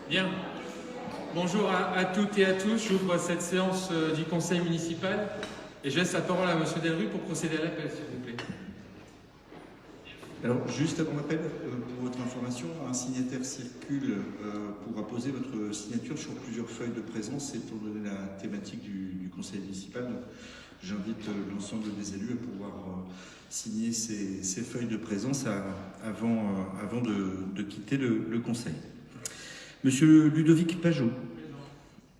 Bien. Bonjour à toutes et à tous. J'ouvre cette séance du Conseil municipal et je laisse la parole à M. Delru pour procéder à l'appel, s'il vous plaît. Alors, juste avant l'appel, pour votre information, un signataire circule pour apposer votre signature sur plusieurs feuilles de présence et pour donner la thématique du Conseil municipal. Donc, j'invite l'ensemble des élus à pouvoir signer ces feuilles de présence avant de quitter le Conseil. Monsieur Ludovic Pajot,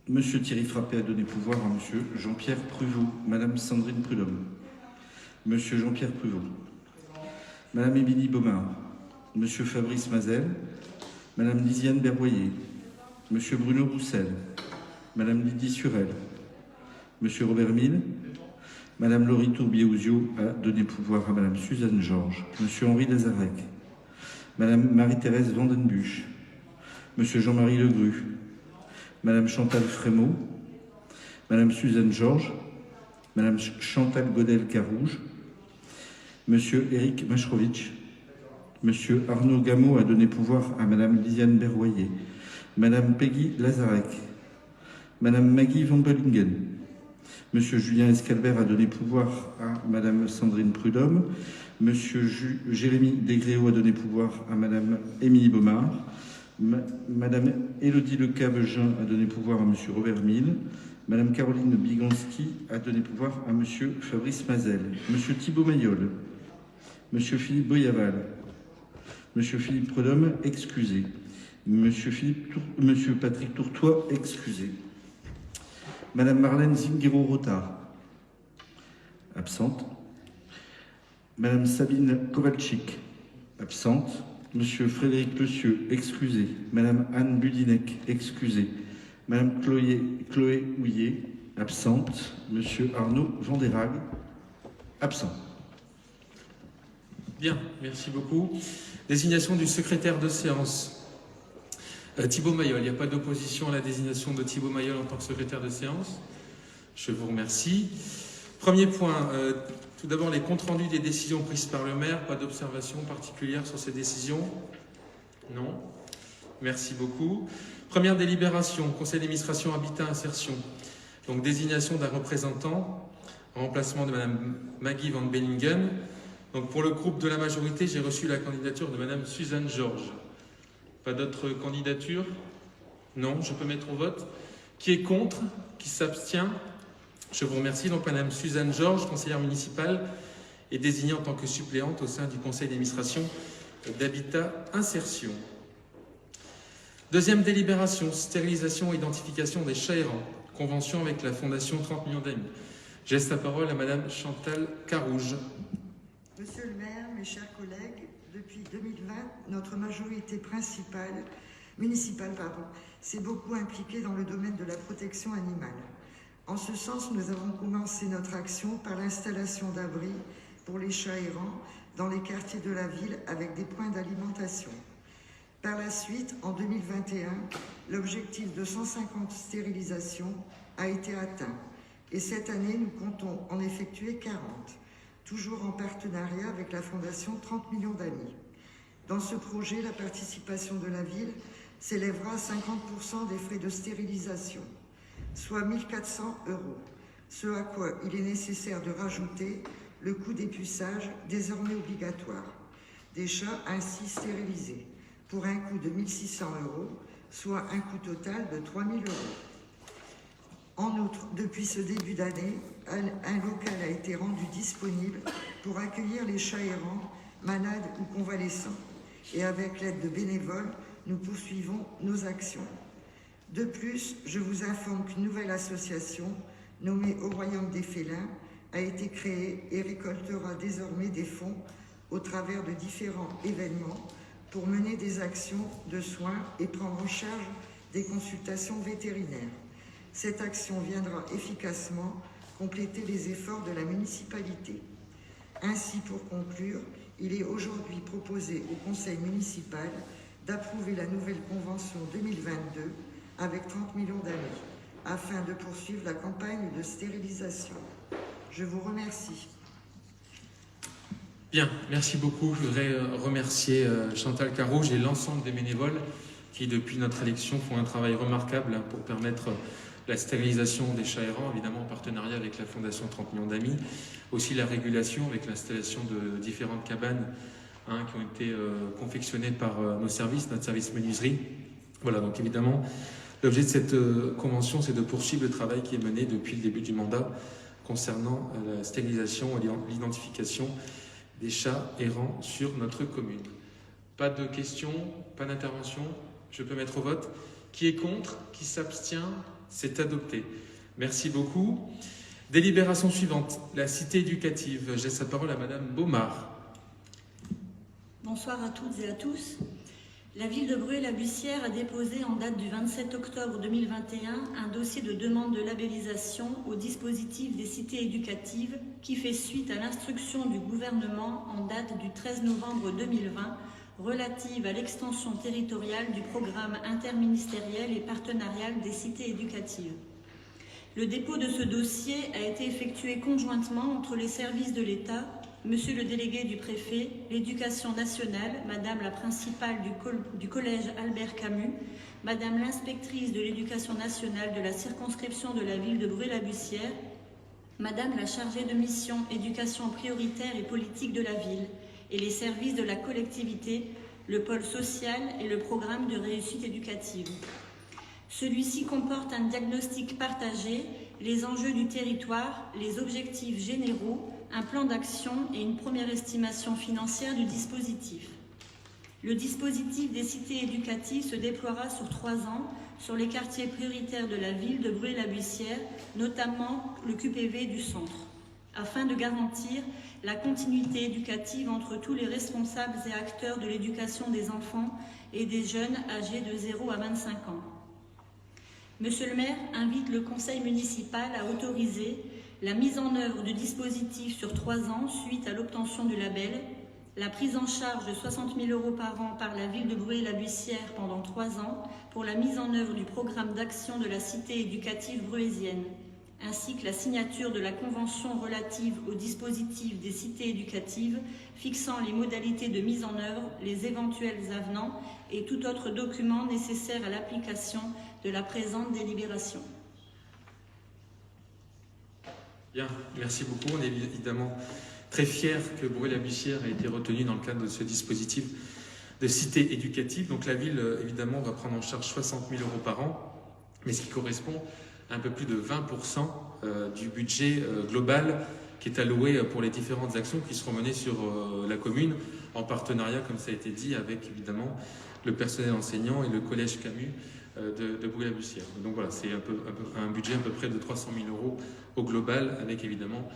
Monsieur Thierry Frappé a donné pouvoir à Monsieur Jean-Pierre Pruvot, Madame Sandrine Prudhomme, Monsieur Jean-Pierre Pruvot, Madame Émilie Baumard, Monsieur Fabrice Mazel, Madame Lisiane Berboyer, Monsieur Bruno Roussel, Madame Lydie Surel, Monsieur Robert Mille, Madame Laurie Tourbier-Ouzio a donné pouvoir à Madame Suzanne Georges, Monsieur Henri Lazarec, Madame Marie-Thérèse Vandenbuch, Monsieur Jean-Marie Legru, Madame Chantal Frémaux, Madame Suzanne Georges, Madame Chantal Godel-Carouge, Monsieur Éric Machrovitch, Monsieur Arnaud Gameau a donné pouvoir à Madame Lisiane Berroyer, Madame Peggy Lazarec, Madame Maggie Van Bellingen, Monsieur Julien Escalbert a donné pouvoir à Madame Sandrine Prudhomme, Monsieur Jérémy Desgréaux a donné pouvoir à Madame Émilie Baumard, Madame Élodie Lecabejean a donné pouvoir à Monsieur Robert Mille, Madame Caroline Bigonski a donné pouvoir à Monsieur Fabrice Mazel, Monsieur Thibault Mayol, Monsieur Philippe Boyaval, Monsieur Philippe Prudhomme, excusé, Monsieur Patrick Tourtois, excusé, Madame Marlène Zinguero-Rotard, absente, Madame Sabine Kowalczyk, absente, Monsieur Frédéric Lecieux, excusé, Madame Anne Budinec, excusé, Madame Chloé Houillet, absente, Monsieur Arnaud Vanderague, absent. Bien, merci beaucoup. Désignation du secrétaire de séance. Thibault Mayol, il n'y a pas d'opposition à la désignation de Thibault Mayol en tant que secrétaire de séance. Je vous remercie. Premier point, tout d'abord les comptes rendus des décisions prises par le maire. Pas d'observation particulière sur ces décisions? Non. Merci beaucoup. Première délibération, conseil d'administration habitat insertion. Donc désignation d'un représentant en remplacement de Madame Maggie Van Bellingen. Donc pour le groupe de la majorité, j'ai reçu la candidature de Madame Suzanne Georges. Pas d'autres candidatures? Non, je peux mettre au vote. Qui est contre? Qui s'abstient? Je vous remercie. Donc Madame Suzanne Georges, conseillère municipale, est désignée en tant que suppléante au sein du conseil d'administration d'Habitat Insertion. Deuxième délibération, stérilisation et identification des chats errants. Convention avec la Fondation 30 millions d'amis. Je laisse la parole à Madame Chantal Carouge. Monsieur le maire, mes chers collègues, depuis 2020, notre majorité municipale s'est beaucoup impliquée dans le domaine de la protection animale. En ce sens, nous avons commencé notre action par l'installation d'abris pour les chats errants dans les quartiers de la ville avec des points d'alimentation. Par la suite, en 2021, l'objectif de 150 stérilisations a été atteint et cette année, nous comptons en effectuer 40, toujours en partenariat avec la Fondation 30 millions d'amis. Dans ce projet, la participation de la ville s'élèvera à 50% des frais de stérilisation, soit 1 400 €, ce à quoi il est nécessaire de rajouter le coût d'épuçage désormais obligatoire, des chats ainsi stérilisés, pour un coût de 1 600 €, soit un coût total de 3 000 €. En outre, depuis ce début d'année, un local a été rendu disponible pour accueillir les chats errants, malades ou convalescents. Et avec l'aide de bénévoles, nous poursuivons nos actions. De plus, je vous informe qu'une nouvelle association, nommée Au Royaume des Félins, a été créée et récoltera désormais des fonds au travers de différents événements pour mener des actions de soins et prendre en charge des consultations vétérinaires. Cette action viendra efficacement compléter les efforts de la municipalité. Ainsi, pour conclure, il est aujourd'hui proposé au conseil municipal d'approuver la nouvelle convention 2022 avec 30 millions d'amis, afin de poursuivre la campagne de stérilisation. Je vous remercie. Bien, merci beaucoup. Je voudrais remercier Chantal Carouge et l'ensemble des bénévoles qui, depuis notre élection, font un travail remarquable pour permettre la stérilisation des chats errants, évidemment en partenariat avec la Fondation 30 millions d'amis, aussi la régulation avec l'installation de différentes cabanes qui ont été confectionnées par nos services, notre service menuiserie. Voilà, donc évidemment, l'objet de cette convention, c'est de poursuivre le travail qui est mené depuis le début du mandat concernant la stérilisation et l'identification des chats errants sur notre commune. Pas de questions, pas d'intervention, je peux mettre au vote. Qui est contre? Qui s'abstient? C'est adopté. Merci beaucoup. Délibération suivante, la cité éducative. J'ai la parole à Madame Baumard. Bonsoir à toutes et à tous. La ville de Bruay-la-Bussière a déposé en date du 27 octobre 2021 un dossier de demande de labellisation au dispositif des cités éducatives qui fait suite à l'instruction du gouvernement en date du 13 novembre 2020 relative à l'extension territoriale du programme interministériel et partenarial des cités éducatives. Le dépôt de ce dossier a été effectué conjointement entre les services de l'État, Monsieur le délégué du préfet, l'Éducation nationale, Madame la principale du collège Albert Camus, Madame l'inspectrice de l'Éducation nationale de la circonscription de la ville de Bruay-la-Bussière, Madame la chargée de mission éducation prioritaire et politique de la ville, et les services de la collectivité, le pôle social et le programme de réussite éducative. Celui-ci comporte un diagnostic partagé, les enjeux du territoire, les objectifs généraux, un plan d'action et une première estimation financière du dispositif. Le dispositif des cités éducatives se déploiera sur 3 ans sur les quartiers prioritaires de la ville de Bruay-la-Bussière, notamment le QPV du centre, afin de garantir la continuité éducative entre tous les responsables et acteurs de l'éducation des enfants et des jeunes âgés de 0 à 25 ans. Monsieur le maire invite le conseil municipal à autoriser la mise en œuvre du dispositif sur 3 ans suite à l'obtention du label, la prise en charge de 60 000 € par an par la ville de Bruay-la-Bussière pendant 3 ans pour la mise en œuvre du programme d'action de la cité éducative bruaysienne, ainsi que la signature de la convention relative au dispositif des cités éducatives fixant les modalités de mise en œuvre, les éventuels avenants et tout autre document nécessaire à l'application de la présente délibération. Bien, merci beaucoup. On est évidemment très fiers que Bruay-la-Bussière ait été retenu dans le cadre de ce dispositif de cité éducative. Donc la ville, évidemment, va prendre en charge 60 000 € par an, mais ce qui correspond à un peu plus de 20% du budget global qui est alloué pour les différentes actions qui seront menées sur la commune, en partenariat, comme ça a été dit, avec évidemment le personnel enseignant et le collège Camus de Bruay-la-Bussière. Donc voilà, c'est un budget à peu près de 300 000 € au global, avec évidemment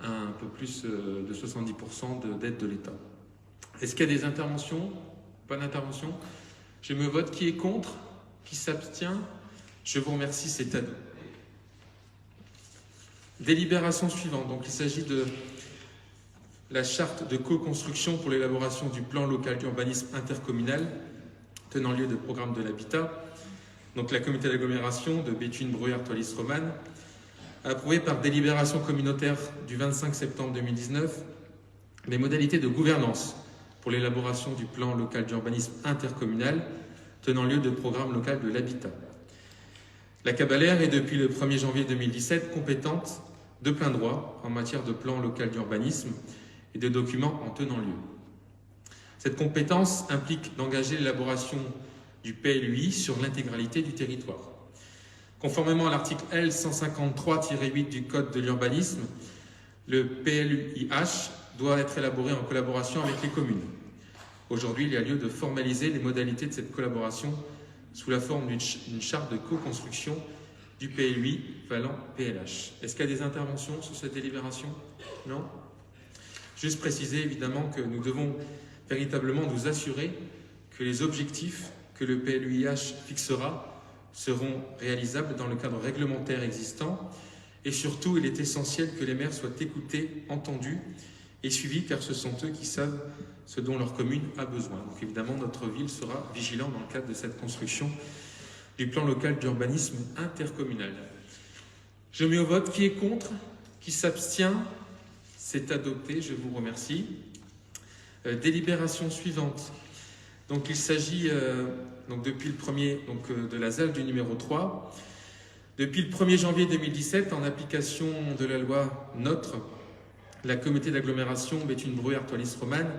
un peu plus de 70% d'aide de l'État. Est-ce qu'il y a des interventions? Pas d'intervention? Je me vote. Qui est contre? Qui s'abstient? Je vous remercie, c'est adopté. Délibération suivante. Donc il s'agit de la charte de co-construction pour l'élaboration du plan local d'urbanisme intercommunal tenant lieu de programme de l'habitat. Donc la communauté d'agglomération de Béthune, Bruay, Artois, Romane, approuvé par délibération communautaire du 25 septembre 2019 les modalités de gouvernance pour l'élaboration du plan local d'urbanisme intercommunal tenant lieu de programme local de l'habitat. La Cabalère est depuis le 1er janvier 2017 compétente de plein droit en matière de plan local d'urbanisme et de documents en tenant lieu. Cette compétence implique d'engager l'élaboration du PLUI sur l'intégralité du territoire. Conformément à l'article L 153-8 du Code de l'urbanisme, le PLUIH doit être élaboré en collaboration avec les communes. Aujourd'hui, il y a lieu de formaliser les modalités de cette collaboration sous la forme d'une charte de co-construction du PLUI valant PLH. Est-ce qu'il y a des interventions sur cette délibération? Non? Juste préciser évidemment que nous devons véritablement nous assurer que les objectifs que le PLUIH fixera seront réalisables dans le cadre réglementaire existant et surtout il est essentiel que les maires soient écoutés, entendus et suivis car ce sont eux qui savent ce dont leur commune a besoin. Donc évidemment notre ville sera vigilante dans le cadre de cette construction du plan local d'urbanisme intercommunal. Je mets au vote. Qui est contre? Qui s'abstient? C'est adopté, je vous remercie. Délibération suivante. Donc il s'agit depuis le premier de la ZAL du numéro 3. Depuis le 1er janvier 2017, en application de la loi NOTRe, la communauté d'agglomération Béthune-Bruay-Artois-Lys-Romanne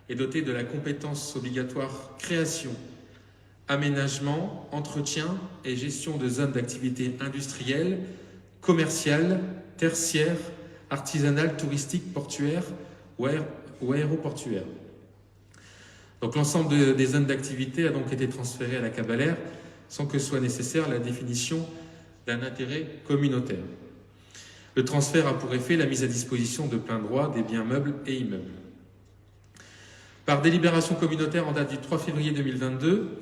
est dotée de la compétence obligatoire création, aménagement, entretien et gestion de zones d'activité industrielle, commerciale, tertiaire, artisanale, touristique, portuaire ou aéroportuaire. Donc l'ensemble des zones d'activité a donc été transféré à la Cabalère sans que soit nécessaire la définition d'un intérêt communautaire. Le transfert a pour effet la mise à disposition de plein droit des biens meubles et immeubles. Par délibération communautaire en date du 3 février 2022,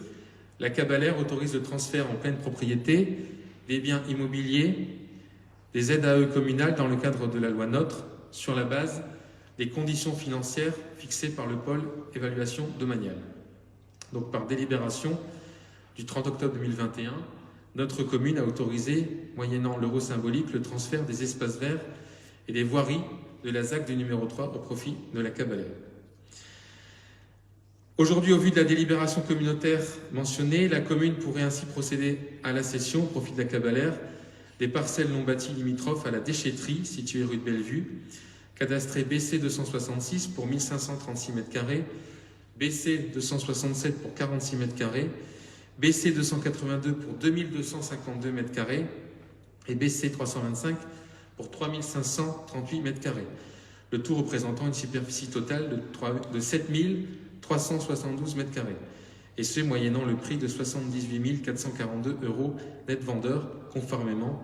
la Cabalère autorise le transfert en pleine propriété des biens immobiliers, des aides à eux communales dans le cadre de la loi NOTRe sur la base des conditions financières fixées par le pôle évaluation domaniale. Donc par délibération du 30 octobre 2021, notre commune a autorisé, moyennant l'euro symbolique, le transfert des espaces verts et des voiries de la ZAC du numéro 3 au profit de la Cabalère. Aujourd'hui, au vu de la délibération communautaire mentionnée, la commune pourrait ainsi procéder à la cession au profit de la Cabalère des parcelles non bâties limitrophes à la déchetterie située rue de Bellevue, cadastrée BC 266 pour 1536 m², BC 267 pour 46 m², BC 282 pour 2252 m² et BC 325 pour 3538 m². Le tout représentant une superficie totale de 7372 m². Et ce, moyennant le prix de 78 442 € net vendeur, conformément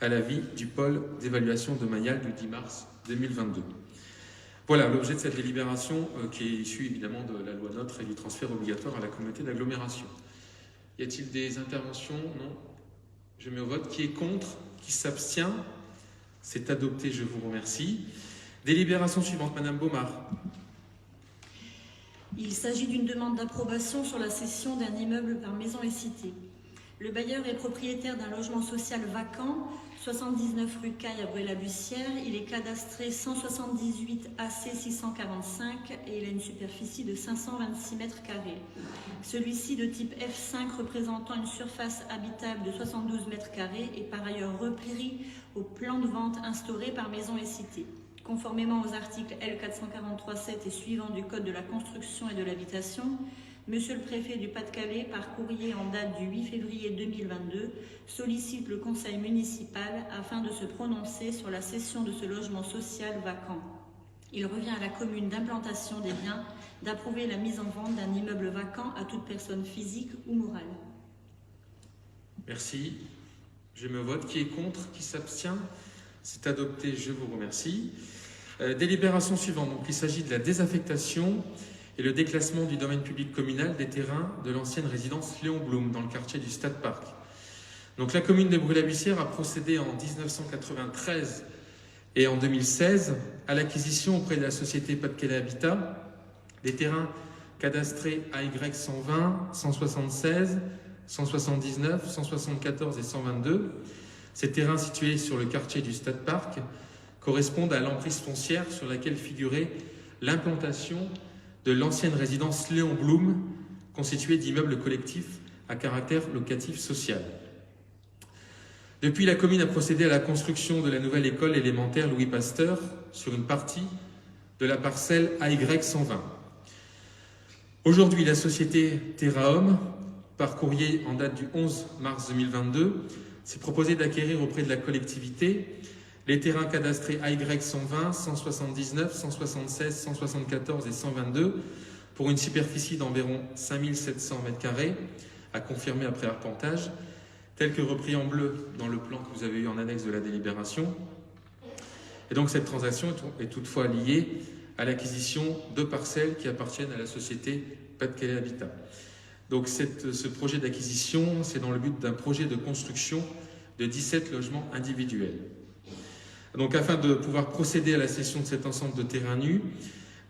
à l'avis du pôle d'évaluation domaniale du 10 mars 2022. Voilà l'objet de cette délibération qui est issue évidemment de la loi NOTRe et du transfert obligatoire à la communauté d'agglomération. Y a-t-il des interventions? Non. Je mets au vote. Qui est contre? Qui s'abstient? C'est adopté, je vous remercie. Délibération suivante, Madame Baumard. Il s'agit d'une demande d'approbation sur la cession d'un immeuble par Maisons et Cités. Le bailleur est propriétaire d'un logement social vacant, 79 rue Caille à Bruay-la-Bussière. Il est cadastré 178 AC 645 et il a une superficie de 526 m². Celui-ci, de type F5, représentant une surface habitable de 72 m², est par ailleurs repris au plan de vente instauré par Maisons et Cités. Conformément aux articles L443-7 et suivants du Code de la construction et de l'habitation, Monsieur le préfet du Pas-de-Calais, par courrier en date du 8 février 2022, sollicite le conseil municipal afin de se prononcer sur la cession de ce logement social vacant. Il revient à la commune d'implantation des biens d'approuver la mise en vente d'un immeuble vacant à toute personne physique ou morale. Merci. Je me vote. Qui est contre? Qui s'abstient? C'est adopté, je vous remercie. Délibération suivante. Donc, il s'agit de la désaffectation et le déclassement du domaine public communal des terrains de l'ancienne résidence Léon Blum dans le quartier du Stade Parc. Donc, la commune de Bruay-la-Bussière a procédé en 1993 et en 2016 à l'acquisition auprès de la société Pas-de-Calais Habitat des terrains cadastrés AY 120, 176, 179, 174 et 122. Ces terrains situés sur le quartier du Stade Parc correspondent à l'emprise foncière sur laquelle figurait l'implantation de l'ancienne résidence Léon Blum, constituée d'immeubles collectifs à caractère locatif social. Depuis, la commune a procédé à la construction de la nouvelle école élémentaire Louis Pasteur sur une partie de la parcelle AY 120. Aujourd'hui, la société Terrahomme, par courrier en date du 11 mars 2022, s'est proposé d'acquérir auprès de la collectivité les terrains cadastrés AY 120, 179, 176, 174 et 122 pour une superficie d'environ 5700 m², à confirmer après arpentage, tel que repris en bleu dans le plan que vous avez eu en annexe de la délibération. Et donc cette transaction est toutefois liée à l'acquisition de parcelles qui appartiennent à la société Pas-de-Calais Habitat. Donc ce projet d'acquisition, c'est dans le but d'un projet de construction de 17 logements individuels. Donc afin de pouvoir procéder à la cession de cet ensemble de terrains nus,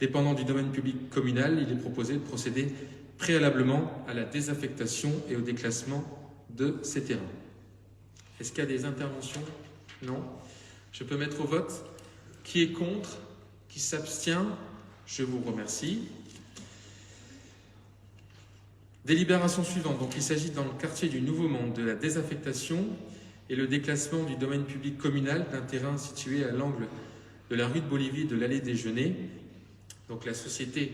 dépendant du domaine public communal, il est proposé de procéder préalablement à la désaffectation et au déclassement de ces terrains. Est-ce qu'il y a des interventions? Non. Je peux mettre au vote. Qui est contre? Qui s'abstient? Je vous remercie. Délibération suivante. Donc, il s'agit dans le quartier du Nouveau Monde de la désaffectation et le déclassement du domaine public communal d'un terrain situé à l'angle de la rue de Bolivie et de l'allée des Genêts. Donc, la société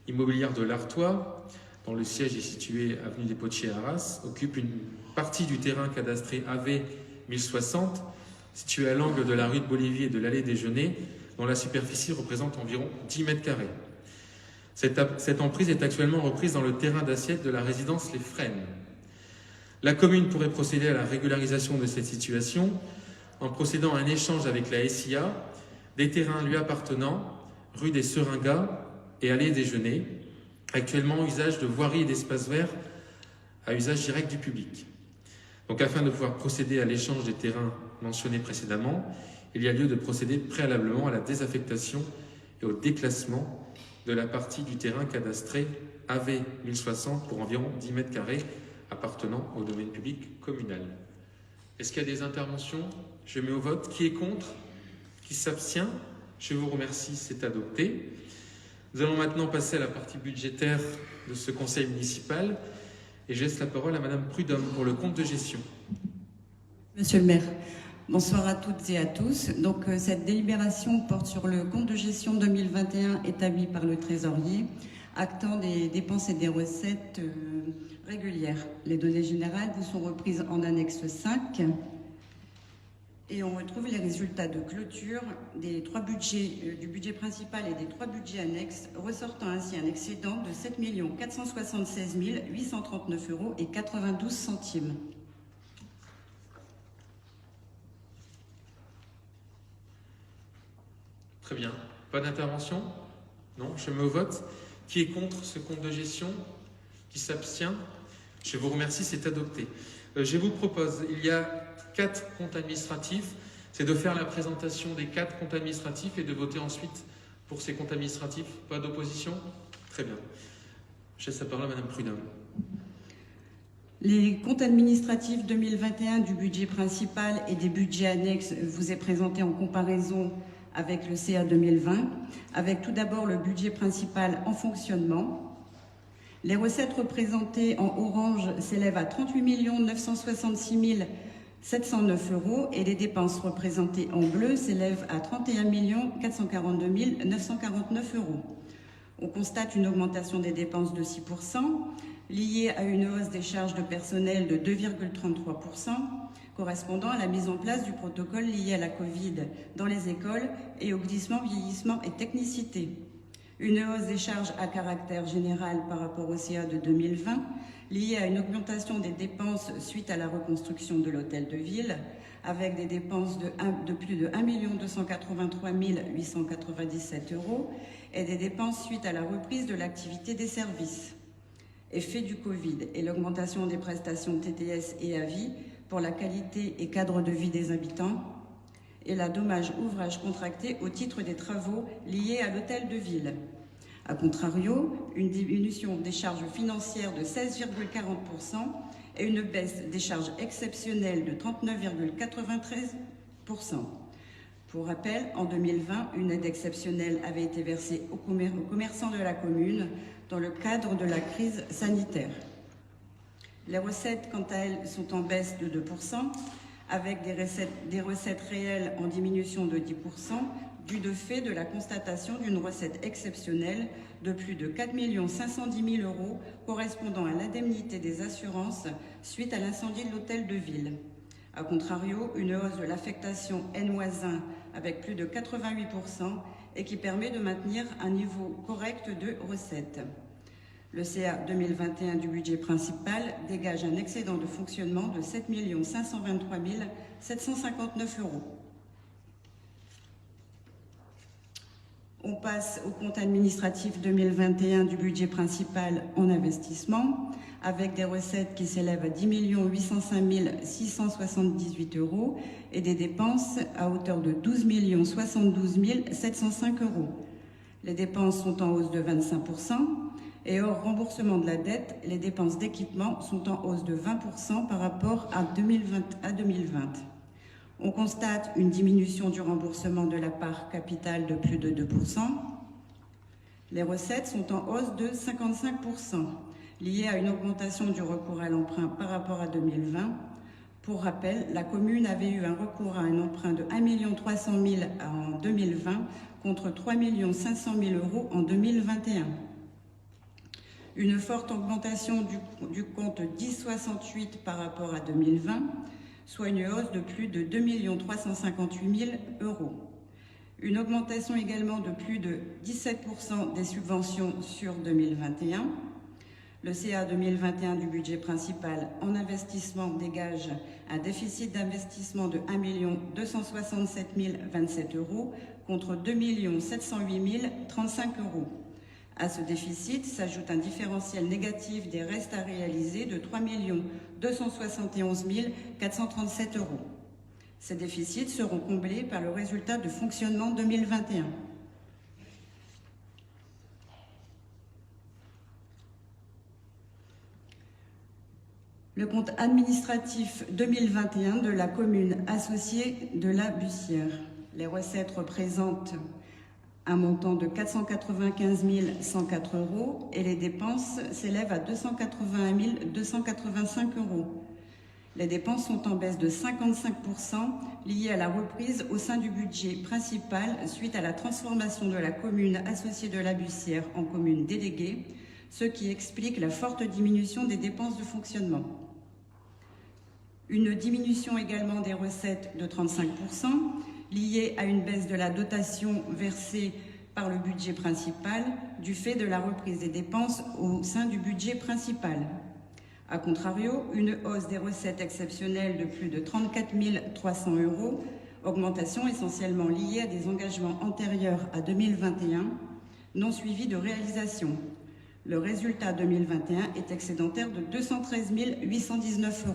immobilière de l'Artois, dont le siège est situé avenue des Potiers à Arras, occupe une partie du terrain cadastré AV 1060, situé à l'angle de la rue de Bolivie et de l'allée des Genêts, dont la superficie représente environ 10 mètres carrés. Cette emprise est actuellement reprise dans le terrain d'assiette de la résidence Les Frênes. La commune pourrait procéder à la régularisation de cette situation en procédant à un échange avec la SIA des terrains lui appartenant, rue des Seringas et allée des Genêts, actuellement usage de voirie et d'espaces verts à usage direct du public. Donc, afin de pouvoir procéder à l'échange des terrains mentionnés précédemment, il y a lieu de procéder préalablement à la désaffectation et au déclassement de la partie du terrain cadastré AV 1060 pour environ 10 mètres carrés appartenant au domaine public communal. Est-ce qu'il y a des interventions? Je mets au vote. Qui est contre? Qui s'abstient? Je vous remercie, c'est adopté. Nous allons maintenant passer à la partie budgétaire de ce conseil municipal et je laisse la parole à Madame Prudhomme pour le compte de gestion. Monsieur le maire, bonsoir à toutes et à tous. Donc, cette délibération porte sur le compte de gestion 2021 établi par le trésorier, actant des dépenses et des recettes régulières. Les données générales vous sont reprises en annexe 5 et on retrouve les résultats de clôture des 3 budgets, du budget principal et des 3 budgets annexes, ressortant ainsi un excédent de 7 476 839 € et 92 centimes. Très bien. Pas d'intervention? Non, je mets au vote. Qui est contre ce compte de gestion? Qui s'abstient? Je vous remercie, c'est adopté. Je vous propose, il y a 4 comptes administratifs, c'est de faire la présentation des 4 comptes administratifs et de voter ensuite pour ces comptes administratifs. Pas d'opposition? Très bien. Je laisse la parole à Madame Prudhomme. Les comptes administratifs 2021 du budget principal et des budgets annexes vous est présenté en comparaison avec le CA 2020, avec tout d'abord le budget principal en fonctionnement. Les recettes représentées en orange s'élèvent à 38 966 709 € et les dépenses représentées en bleu s'élèvent à 31 442 949 €. On constate une augmentation des dépenses de 6%, liée à une hausse des charges de personnel de 2,33%, correspondant à la mise en place du protocole lié à la Covid dans les écoles et au glissement, vieillissement et technicité. Une hausse des charges à caractère général par rapport au CA de 2020, liée à une augmentation des dépenses suite à la reconstruction de l'hôtel de ville, avec des dépenses de plus de 1 283 897 € et des dépenses suite à la reprise de l'activité des services. Effet du Covid et l'augmentation des prestations TTS et avis pour la qualité et cadre de vie des habitants, et la dommage ouvrage contracté au titre des travaux liés à l'hôtel de ville. A contrario, une diminution des charges financières de 16,40% et une baisse des charges exceptionnelles de 39,93%. Pour rappel, en 2020, une aide exceptionnelle avait été versée aux commerçants de la commune dans le cadre de la crise sanitaire. Les recettes, quant à elles, sont en baisse de 2%, avec des recettes réelles en diminution de 10%, dû de fait de la constatation d'une recette exceptionnelle de plus de 4 510 000 € correspondant à l'indemnité des assurances suite à l'incendie de l'hôtel de ville. A contrario, une hausse de l'affectation N-1 avec plus de 88% et qui permet de maintenir un niveau correct de recettes. Le CA 2021 du budget principal dégage un excédent de fonctionnement de 7 523 759 €. On passe au compte administratif 2021 du budget principal en investissement, avec des recettes qui s'élèvent à 10 805 678 € et des dépenses à hauteur de 12 072 705 €. Les dépenses sont en hausse de 25%. Et hors remboursement de la dette, les dépenses d'équipement sont en hausse de 20% par rapport à 2020. On constate une diminution du remboursement de la part capitale de plus de 2%. Les recettes sont en hausse de 55%. liée à une augmentation du recours à l'emprunt par rapport à 2020. Pour rappel, la commune avait eu un recours à un emprunt de 1 300 000 en 2020 contre 3 500 000 € en 2021. Une forte augmentation du compte 1068 par rapport à 2020, soit une hausse de plus de 2 358 000 €. Une augmentation également de plus de 17% des subventions sur 2021. Le CA 2021 du budget principal en investissement dégage un déficit d'investissement de 1 267 027 € contre 2 708 035 €. À ce déficit s'ajoute un différentiel négatif des restes à réaliser de 3 271 437 €. Ces déficits seront comblés par le résultat de fonctionnement 2021. Le compte administratif 2021 de la commune associée de la Bussière. Les recettes représentent un montant de 495 104 € et les dépenses s'élèvent à 281 285 €. Les dépenses sont en baisse de 55% liées à la reprise au sein du budget principal suite à la transformation de la commune associée de la Bussière en commune déléguée, ce qui explique la forte diminution des dépenses de fonctionnement. Une diminution également des recettes de 35% liée à une baisse de la dotation versée par le budget principal du fait de la reprise des dépenses au sein du budget principal. A contrario, une hausse des recettes exceptionnelles de plus de 34 300 €, augmentation essentiellement liée à des engagements antérieurs à 2021, non suivis de réalisation. Le résultat 2021 est excédentaire de 213 819 €.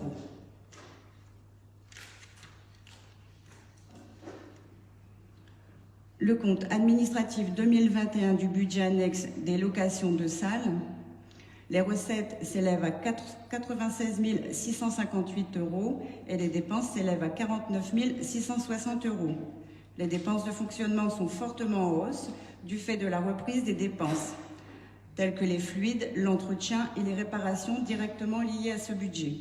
Le compte administratif 2021 du budget annexe des locations de salles. Les recettes s'élèvent à 96 658 € et les dépenses s'élèvent à 49 660 €. Les dépenses de fonctionnement sont fortement en hausse du fait de la reprise des dépenses, telles que les fluides, l'entretien et les réparations directement liées à ce budget.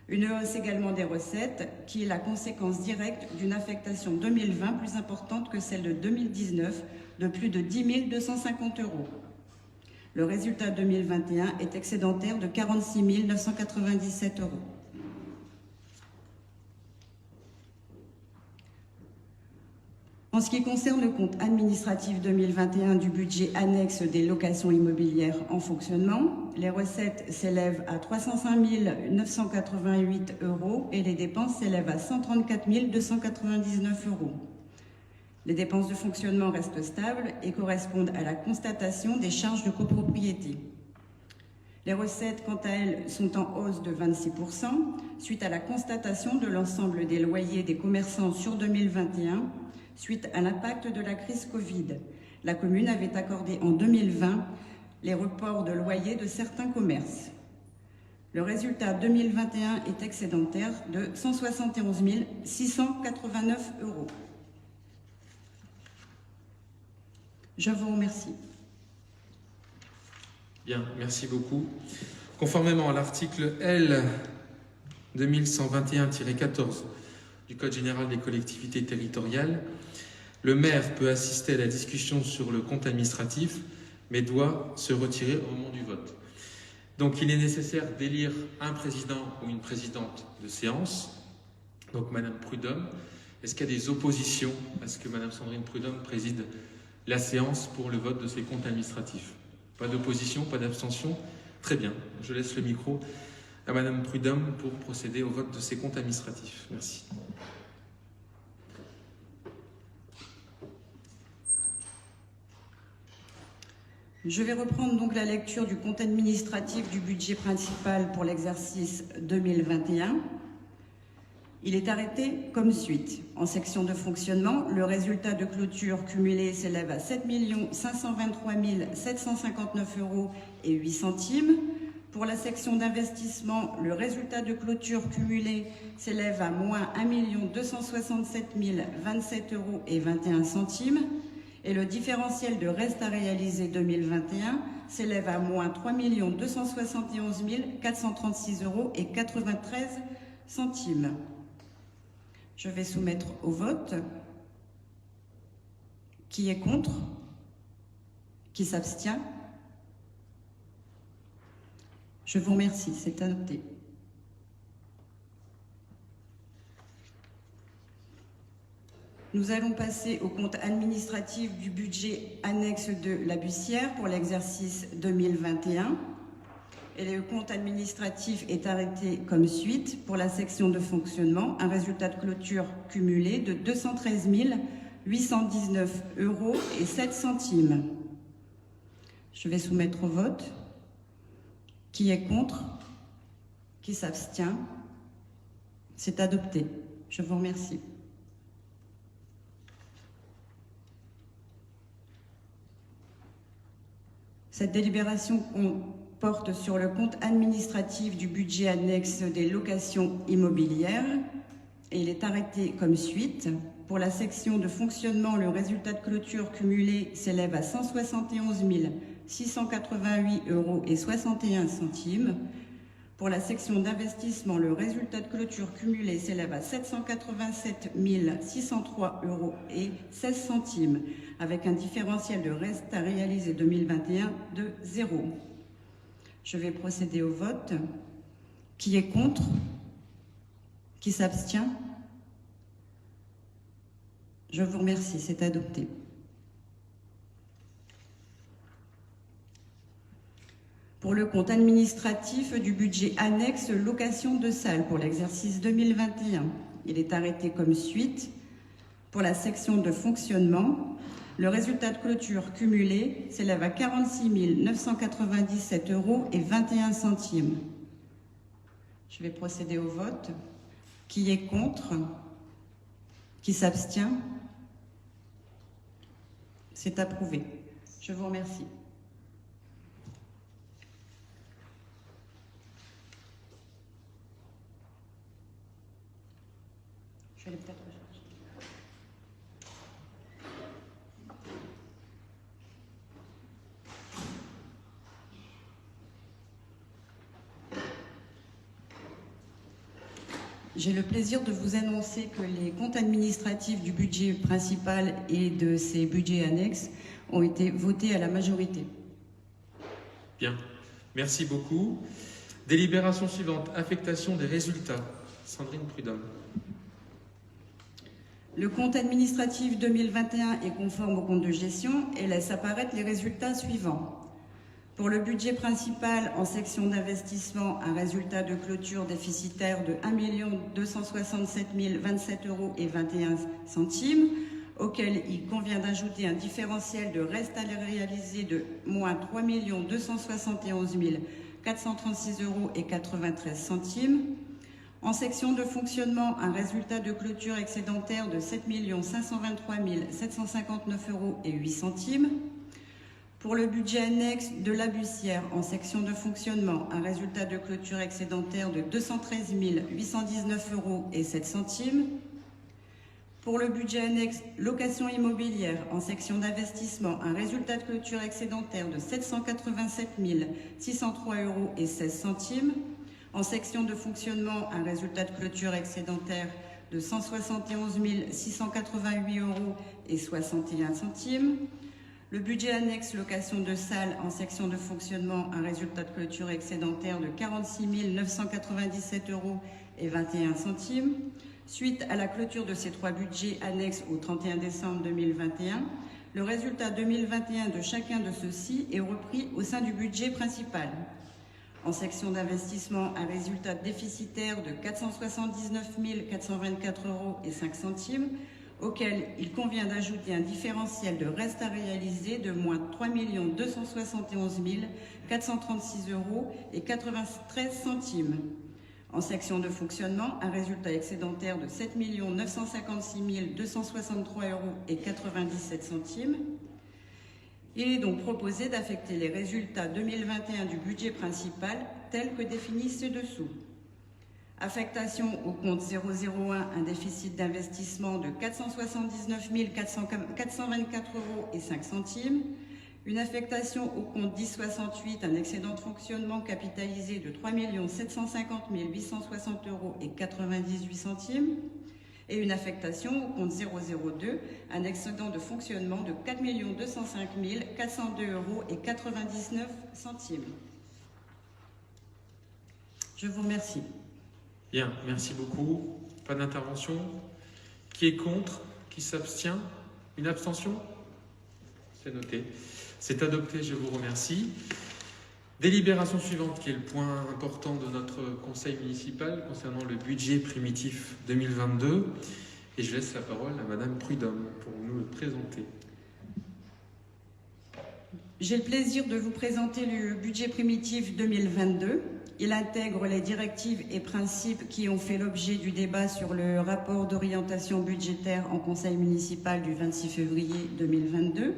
Une hausse également des recettes qui est la conséquence directe d'une affectation 2020 plus importante que celle de 2019 de plus de 10 250 €. Le résultat 2021 est excédentaire de 46 997 €. En ce qui concerne le compte administratif 2021 du budget annexe des locations immobilières en fonctionnement, les recettes s'élèvent à 305 988 € et les dépenses s'élèvent à 134 299 €. Les dépenses de fonctionnement restent stables et correspondent à la constatation des charges de copropriété. Les recettes, quant à elles, sont en hausse de 26% suite à la constatation de l'ensemble des loyers des commerçants sur 2021 suite à l'impact de la crise Covid. La commune avait accordé en 2020 les reports de loyers de certains commerces. Le résultat 2021 est excédentaire de 171 689 €. Je vous remercie. Bien, merci beaucoup. Conformément à l'article L 2121-14 du Code général des collectivités territoriales, le maire peut assister à la discussion sur le compte administratif, mais doit se retirer au moment du vote. Donc il est nécessaire d'élire un président ou une présidente de séance. Donc Madame Prudhomme, est-ce qu'il y a des oppositions à ce que Madame Sandrine Prudhomme préside la séance pour le vote de ces comptes administratifs? Pas d'opposition, pas d'abstention? Très bien, je laisse le micro à Madame Prudhomme pour procéder au vote de ces comptes administratifs. Merci. Je vais reprendre donc la lecture du compte administratif du budget principal pour l'exercice 2021. Il est arrêté comme suit. En section de fonctionnement, le résultat de clôture cumulé s'élève à 7 523 759 € et 8 centimes. Pour la section d'investissement, le résultat de clôture cumulé s'élève à moins 1 267 027 € et 21 centimes. Et le différentiel de reste à réaliser 2021 s'élève à moins 3 271 436 € et 93 centimes. Je vais soumettre au vote. Qui est contre? Qui s'abstient? Je vous remercie, c'est adopté. Nous allons passer au compte administratif du budget annexe de la Bussière pour l'exercice 2021. Et le compte administratif est arrêté comme suite pour la section de fonctionnement, un résultat de clôture cumulé de 213 819 € et 7 centimes. Je vais soumettre au vote. Qui est contre? Qui s'abstient? C'est adopté. Je vous remercie. Cette délibération porte sur le compte administratif du budget annexe des locations immobilières et il est arrêté comme suite. Pour la section de fonctionnement, le résultat de clôture cumulé s'élève à 171 688 € et 61 centimes. Pour la section d'investissement, le résultat de clôture cumulé s'élève à 787 603 € et 16 centimes, avec un différentiel de reste à réaliser 2021 de 0. Je vais procéder au vote. Qui est contre? Qui s'abstient? Je vous remercie, c'est adopté. Pour le compte administratif du budget annexe location de salles pour l'exercice 2021, il est arrêté comme suite. Pour la section de fonctionnement, le résultat de clôture cumulé s'élève à 46 997 € et 21 centimes. Je vais procéder au vote. Qui est contre? Qui s'abstient? C'est approuvé. Je vous remercie. Je vais peut-être rechercher. J'ai le plaisir de vous annoncer que les comptes administratifs du budget principal et de ces budgets annexes ont été votés à la majorité. Bien, merci beaucoup. Délibération suivante, affectation des résultats. Sandrine Prudhomme. Le compte administratif 2021 est conforme au compte de gestion et laisse apparaître les résultats suivants. Pour le budget principal, en section d'investissement, un résultat de clôture déficitaire de 1 267 027 € et 21 centimes, auquel il convient d'ajouter un différentiel de reste à réaliser de moins 3 271 436 € et 93 centimes. En section de fonctionnement, un résultat de clôture excédentaire de 7 523 759 € et 8 centimes. Pour le budget annexe de la Bussière, en section de fonctionnement, un résultat de clôture excédentaire de 213 819 € et 7 centimes. Pour le budget annexe location immobilière, en section d'investissement, un résultat de clôture excédentaire de 787 603 € et 16 centimes. En section de fonctionnement, un résultat de clôture excédentaire de 171 688 € et 61 centimes. Le budget annexe location de salles en section de fonctionnement, un résultat de clôture excédentaire de 46 997 € et 21 centimes. Suite à la clôture de ces trois budgets annexes au 31 décembre 2021, le résultat 2021 de chacun de ceux-ci est repris au sein du budget principal. En section d'investissement, un résultat déficitaire de 479 424 € et 5 centimes, auquel il convient d'ajouter un différentiel de reste à réaliser de moins 3 271 436 € et 93 centimes. En section de fonctionnement, un résultat excédentaire de 7 956 263 € et 97 centimes. Il est donc proposé d'affecter les résultats 2021 du budget principal tels que définis ci-dessous. Affectation au compte 001, un déficit d'investissement de 479 424,05 €. Une affectation au compte 1068, un excédent de fonctionnement capitalisé de 3 750 860,98 €. Et une affectation au compte 002, un excédent de fonctionnement de 4 205 402,99 €. Je vous remercie. Bien, merci beaucoup. Pas d'intervention? Qui est contre? Qui s'abstient? Une abstention? C'est noté. C'est adopté, je vous remercie. Délibération suivante, qui est le point important de notre conseil municipal concernant le budget primitif 2022. Et je laisse la parole à Madame Prudhomme pour nous le présenter. J'ai le plaisir de vous présenter le budget primitif 2022. Il intègre les directives et principes qui ont fait l'objet du débat sur le rapport d'orientation budgétaire en conseil municipal du 26 février 2022.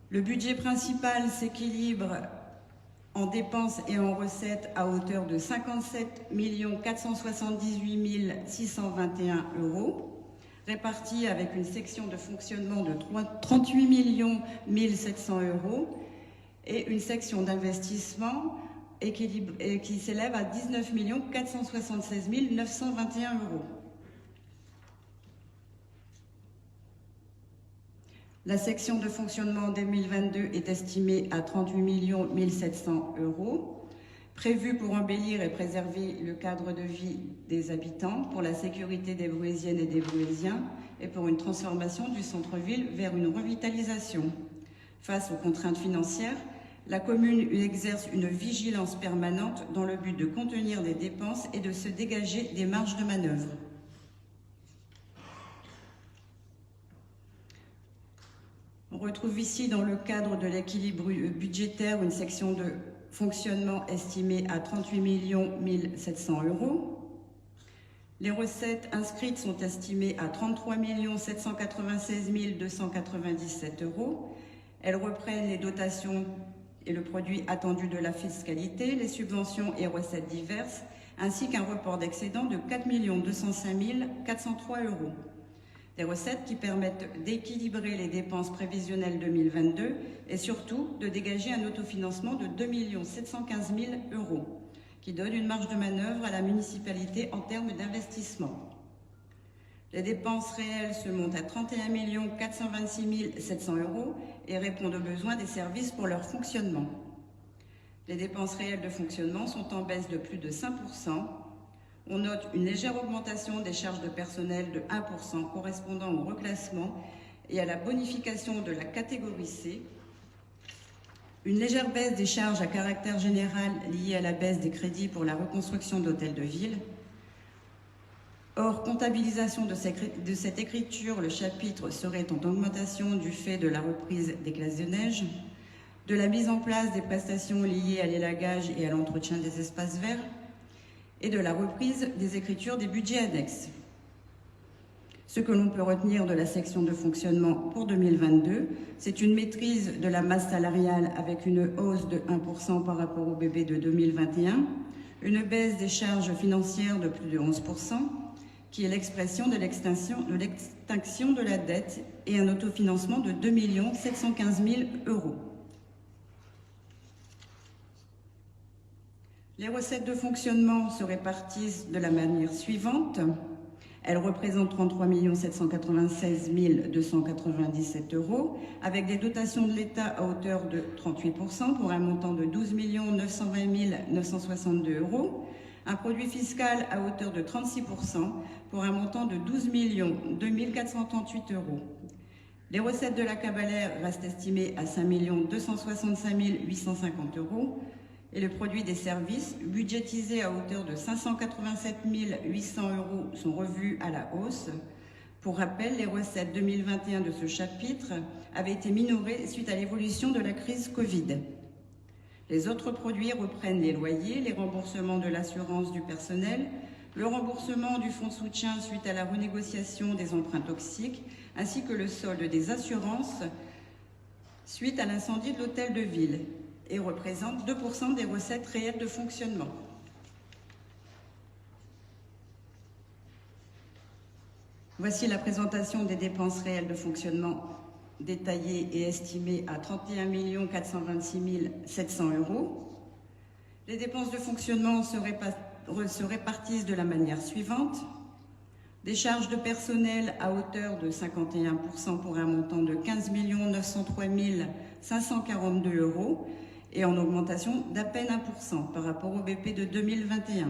Le budget principal s'équilibre en dépenses et en recettes à hauteur de 57 478 621 €, répartis avec une section de fonctionnement de 38 700 € et une section d'investissement qui s'élève à 19 476 921 €. La section de fonctionnement 2022 est estimée à 38 700 €, prévue pour embellir et préserver le cadre de vie des habitants, pour la sécurité des Bruésiennes et des Bruésiens et pour une transformation du centre-ville vers une revitalisation. Face aux contraintes financières, la commune exerce une vigilance permanente dans le but de contenir les dépenses et de se dégager des marges de manœuvre. On retrouve ici, dans le cadre de l'équilibre budgétaire, une section de fonctionnement estimée à 38 700 €. Les recettes inscrites sont estimées à 33 796 297 €. Elles reprennent les dotations et le produit attendu de la fiscalité, les subventions et recettes diverses, ainsi qu'un report d'excédent de 4 205 403 €. Des recettes qui permettent d'équilibrer les dépenses prévisionnelles 2022 et surtout de dégager un autofinancement de 2 715 000 €, qui donne une marge de manœuvre à la municipalité en termes d'investissement. Les dépenses réelles se montent à 31 426 700 € et répondent aux besoins des services pour leur fonctionnement. Les dépenses réelles de fonctionnement sont en baisse de plus de 5%. On note une légère augmentation des charges de personnel de 1% correspondant au reclassement et à la bonification de la catégorie C. Une légère baisse des charges à caractère général liée à la baisse des crédits pour la reconstruction d'hôtels de ville. Hors comptabilisation de cette écriture, le chapitre serait en augmentation du fait de la reprise des glaces de neige, de la mise en place des prestations liées à l'élagage et à l'entretien des espaces verts, et de la reprise des écritures des budgets annexes. Ce que l'on peut retenir de la section de fonctionnement pour 2022, c'est une maîtrise de la masse salariale avec une hausse de 1% par rapport au BB de 2021, une baisse des charges financières de plus de 11%, qui est l'expression de l'extinction de la dette et un autofinancement de 2 715 000 €. Les recettes de fonctionnement se répartissent de la manière suivante. Elles représentent 33 796 297 €, avec des dotations de l'État à hauteur de 38% pour un montant de 12 920 962 €, un produit fiscal à hauteur de 36% pour un montant de 12 2 438 €. Les recettes de la cabalère restent estimées à 5 265 850 € et le produit des services, budgétisés à hauteur de 587 800 € sont revus à la hausse. Pour rappel, les recettes 2021 de ce chapitre avaient été minorées suite à l'évolution de la crise Covid. Les autres produits reprennent les loyers, les remboursements de l'assurance du personnel, le remboursement du fonds de soutien suite à la renégociation des emprunts toxiques, ainsi que le solde des assurances suite à l'incendie de l'hôtel de ville, et représentent 2% des recettes réelles de fonctionnement. Voici la présentation des dépenses réelles de fonctionnement détaillées et estimées à 31 426 700 euros. Les dépenses de fonctionnement se répartissent de la manière suivante. Des charges de personnel à hauteur de 51% pour un montant de 15 903 542 euros et en augmentation d'à peine 1% par rapport au BP de 2021.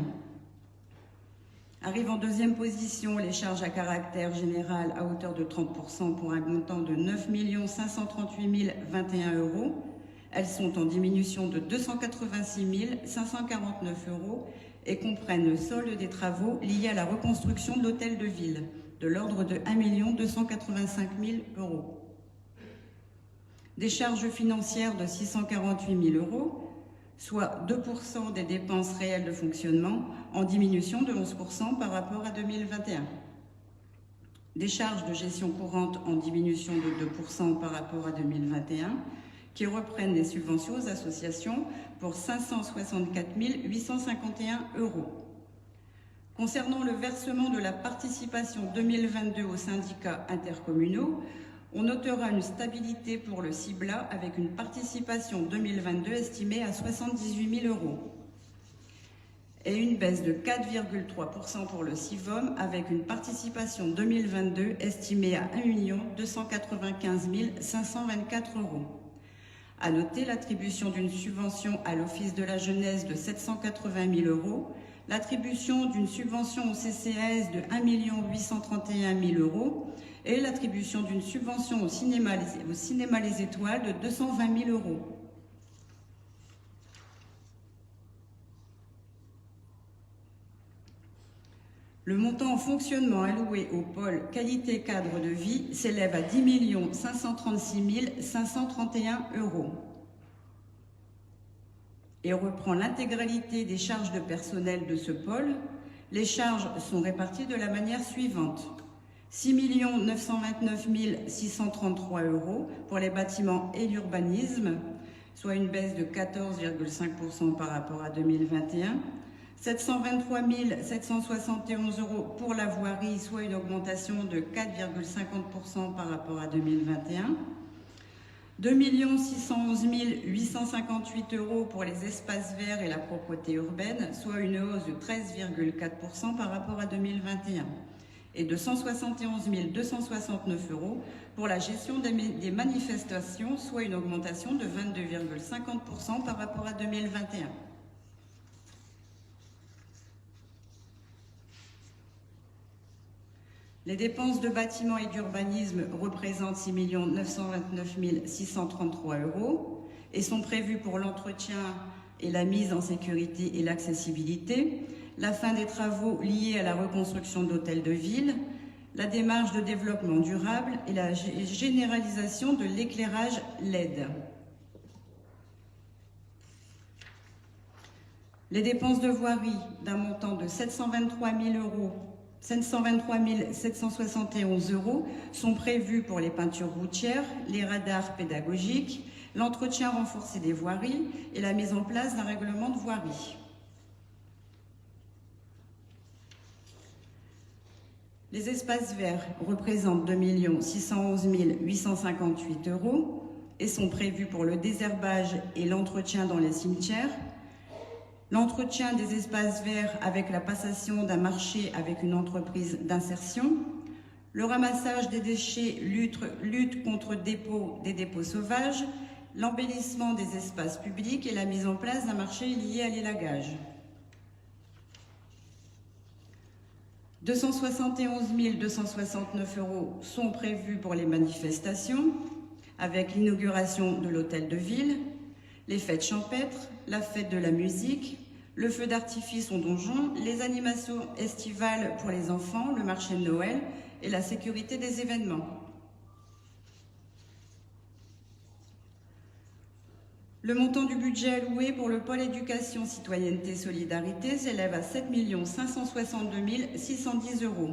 Arrivent en deuxième position les charges à caractère général à hauteur de 30% pour un montant de 9 538 021 euros. Elles sont en diminution de 286 549 euros et comprennent le solde des travaux liés à la reconstruction de l'hôtel de ville, de l'ordre de 1 285 000 euros. Des charges financières de 648 000 euros, soit 2% des dépenses réelles de fonctionnement, en diminution de 11% par rapport à 2021. Des charges de gestion courante en diminution de 2% par rapport à 2021, qui reprennent les subventions aux associations pour 564 851 euros. Concernant le versement de la participation 2022 aux syndicats intercommunaux, on notera une stabilité pour le CIBLA avec une participation 2022 estimée à 78 000 euros et une baisse de 4,3% pour le CIVOM avec une participation 2022 estimée à 1 295 524 euros. À noter l'attribution d'une subvention à l'Office de la jeunesse de 780 000 euros, l'attribution d'une subvention au CCAS de 1 831 000 euros et l'attribution d'une subvention au cinéma Les Étoiles de 220 000 euros. Le montant en fonctionnement alloué au pôle qualité cadre de vie s'élève à 10 536 531 euros et reprend l'intégralité des charges de personnel de ce pôle. Les charges sont réparties de la manière suivante. 6 929 633 euros pour les bâtiments et l'urbanisme, soit une baisse de 14,5% par rapport à 2021. 723 771 euros pour la voirie, soit une augmentation de 4,50% par rapport à 2021. 2 611 858 euros pour les espaces verts et la propreté urbaine, soit une hausse de 13,4% par rapport à 2021. Et de 171 269 euros pour la gestion des manifestations, soit une augmentation de 22,50% par rapport à 2021. Les dépenses de bâtiments et d'urbanisme représentent 6 929 633 euros et sont prévues pour l'entretien et la mise en sécurité et l'accessibilité, la fin des travaux liés à la reconstruction d'hôtels de ville, la démarche de développement durable et la généralisation de l'éclairage LED. Les dépenses de voirie d'un montant de 723 771 euros sont prévues pour les peintures routières, les radars pédagogiques, l'entretien renforcé des voiries et la mise en place d'un règlement de voirie. Les espaces verts représentent 2 611 858 euros et sont prévus pour le désherbage et l'entretien dans les cimetières, l'entretien des espaces verts avec la passation d'un marché avec une entreprise d'insertion, le ramassage des déchets, lutte contre des dépôts sauvages, l'embellissement des espaces publics et la mise en place d'un marché lié à l'élagage. 271 269 euros sont prévus pour les manifestations, avec l'inauguration de l'hôtel de ville, les fêtes champêtres, la fête de la musique, le feu d'artifice au donjon, les animations estivales pour les enfants, le marché de Noël et la sécurité des événements. Le montant du budget alloué pour le pôle éducation, citoyenneté, solidarité s'élève à 7 562 610 euros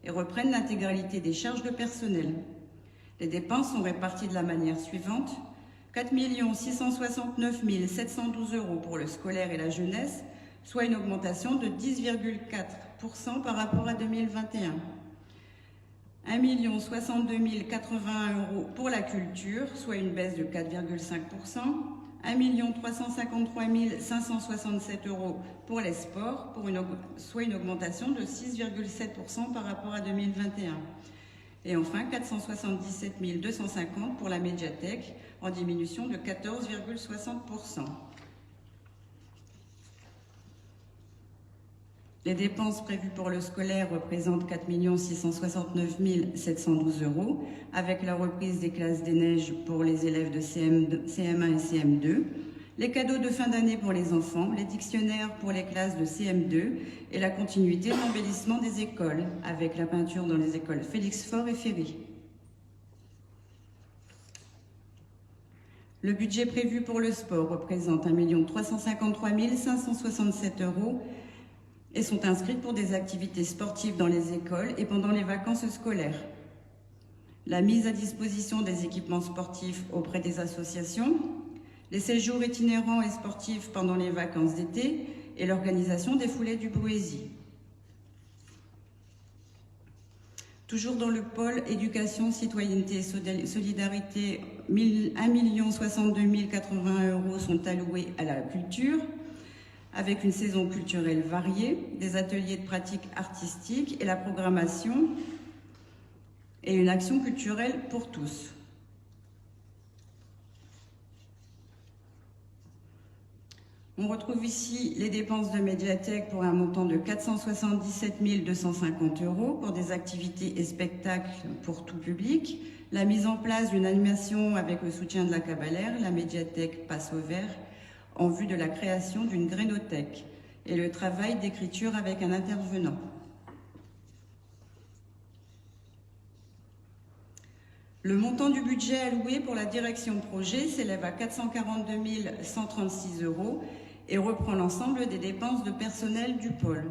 et reprennent l'intégralité des charges de personnel. Les dépenses sont réparties de la manière suivante. 4 669 712 euros pour le scolaire et la jeunesse, soit une augmentation de 10,4% par rapport à 2021. 1 062 081 € pour la culture, soit une baisse de 4,5%. 1 353 567 € pour les sports, soit une augmentation de 6,7% par rapport à 2021. Et enfin, 477 250 pour la médiathèque, en diminution de 14,60%. Les dépenses prévues pour le scolaire représentent 4 669 712 €, avec la reprise des classes des neiges pour les élèves de CM1 et CM2, les cadeaux de fin d'année pour les enfants, les dictionnaires pour les classes de CM2 et la continuité de l'embellissement des écoles, avec la peinture dans les écoles Félix Faure et Ferry. Le budget prévu pour le sport représente 1 353 567 € et sont inscrites pour des activités sportives dans les écoles et pendant les vacances scolaires. La mise à disposition des équipements sportifs auprès des associations, les séjours itinérants et sportifs pendant les vacances d'été et l'organisation des foulées du Bruésy. Toujours dans le pôle éducation, citoyenneté et solidarité, 1 062 081 € sont alloués à la culture, avec une saison culturelle variée, des ateliers de pratique artistique et la programmation et une action culturelle pour tous. On retrouve ici les dépenses de médiathèque pour un montant de 477 250 € pour des activités et spectacles pour tout public, la mise en place d'une animation avec le soutien de la Cabalère, la médiathèque passe au vert, en vue de la création d'une grénothèque et le travail d'écriture avec un intervenant. Le montant du budget alloué pour la direction projet s'élève à 442 136 € et reprend l'ensemble des dépenses de personnel du pôle.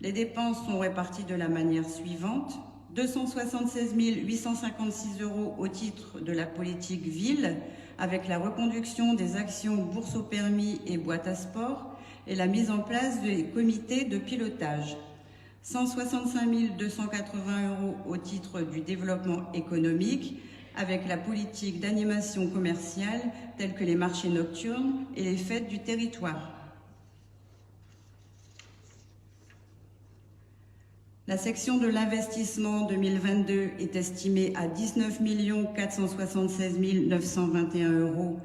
Les dépenses sont réparties de la manière suivante: 276 856 € au titre de la politique ville, avec la reconduction des actions bourse au permis et boîte à sport et la mise en place des comités de pilotage. 165 280 € au titre du développement économique, avec la politique d'animation commerciale telle que les marchés nocturnes et les fêtes du territoire. La section de l'investissement 2022 est estimée à 19 476 921 €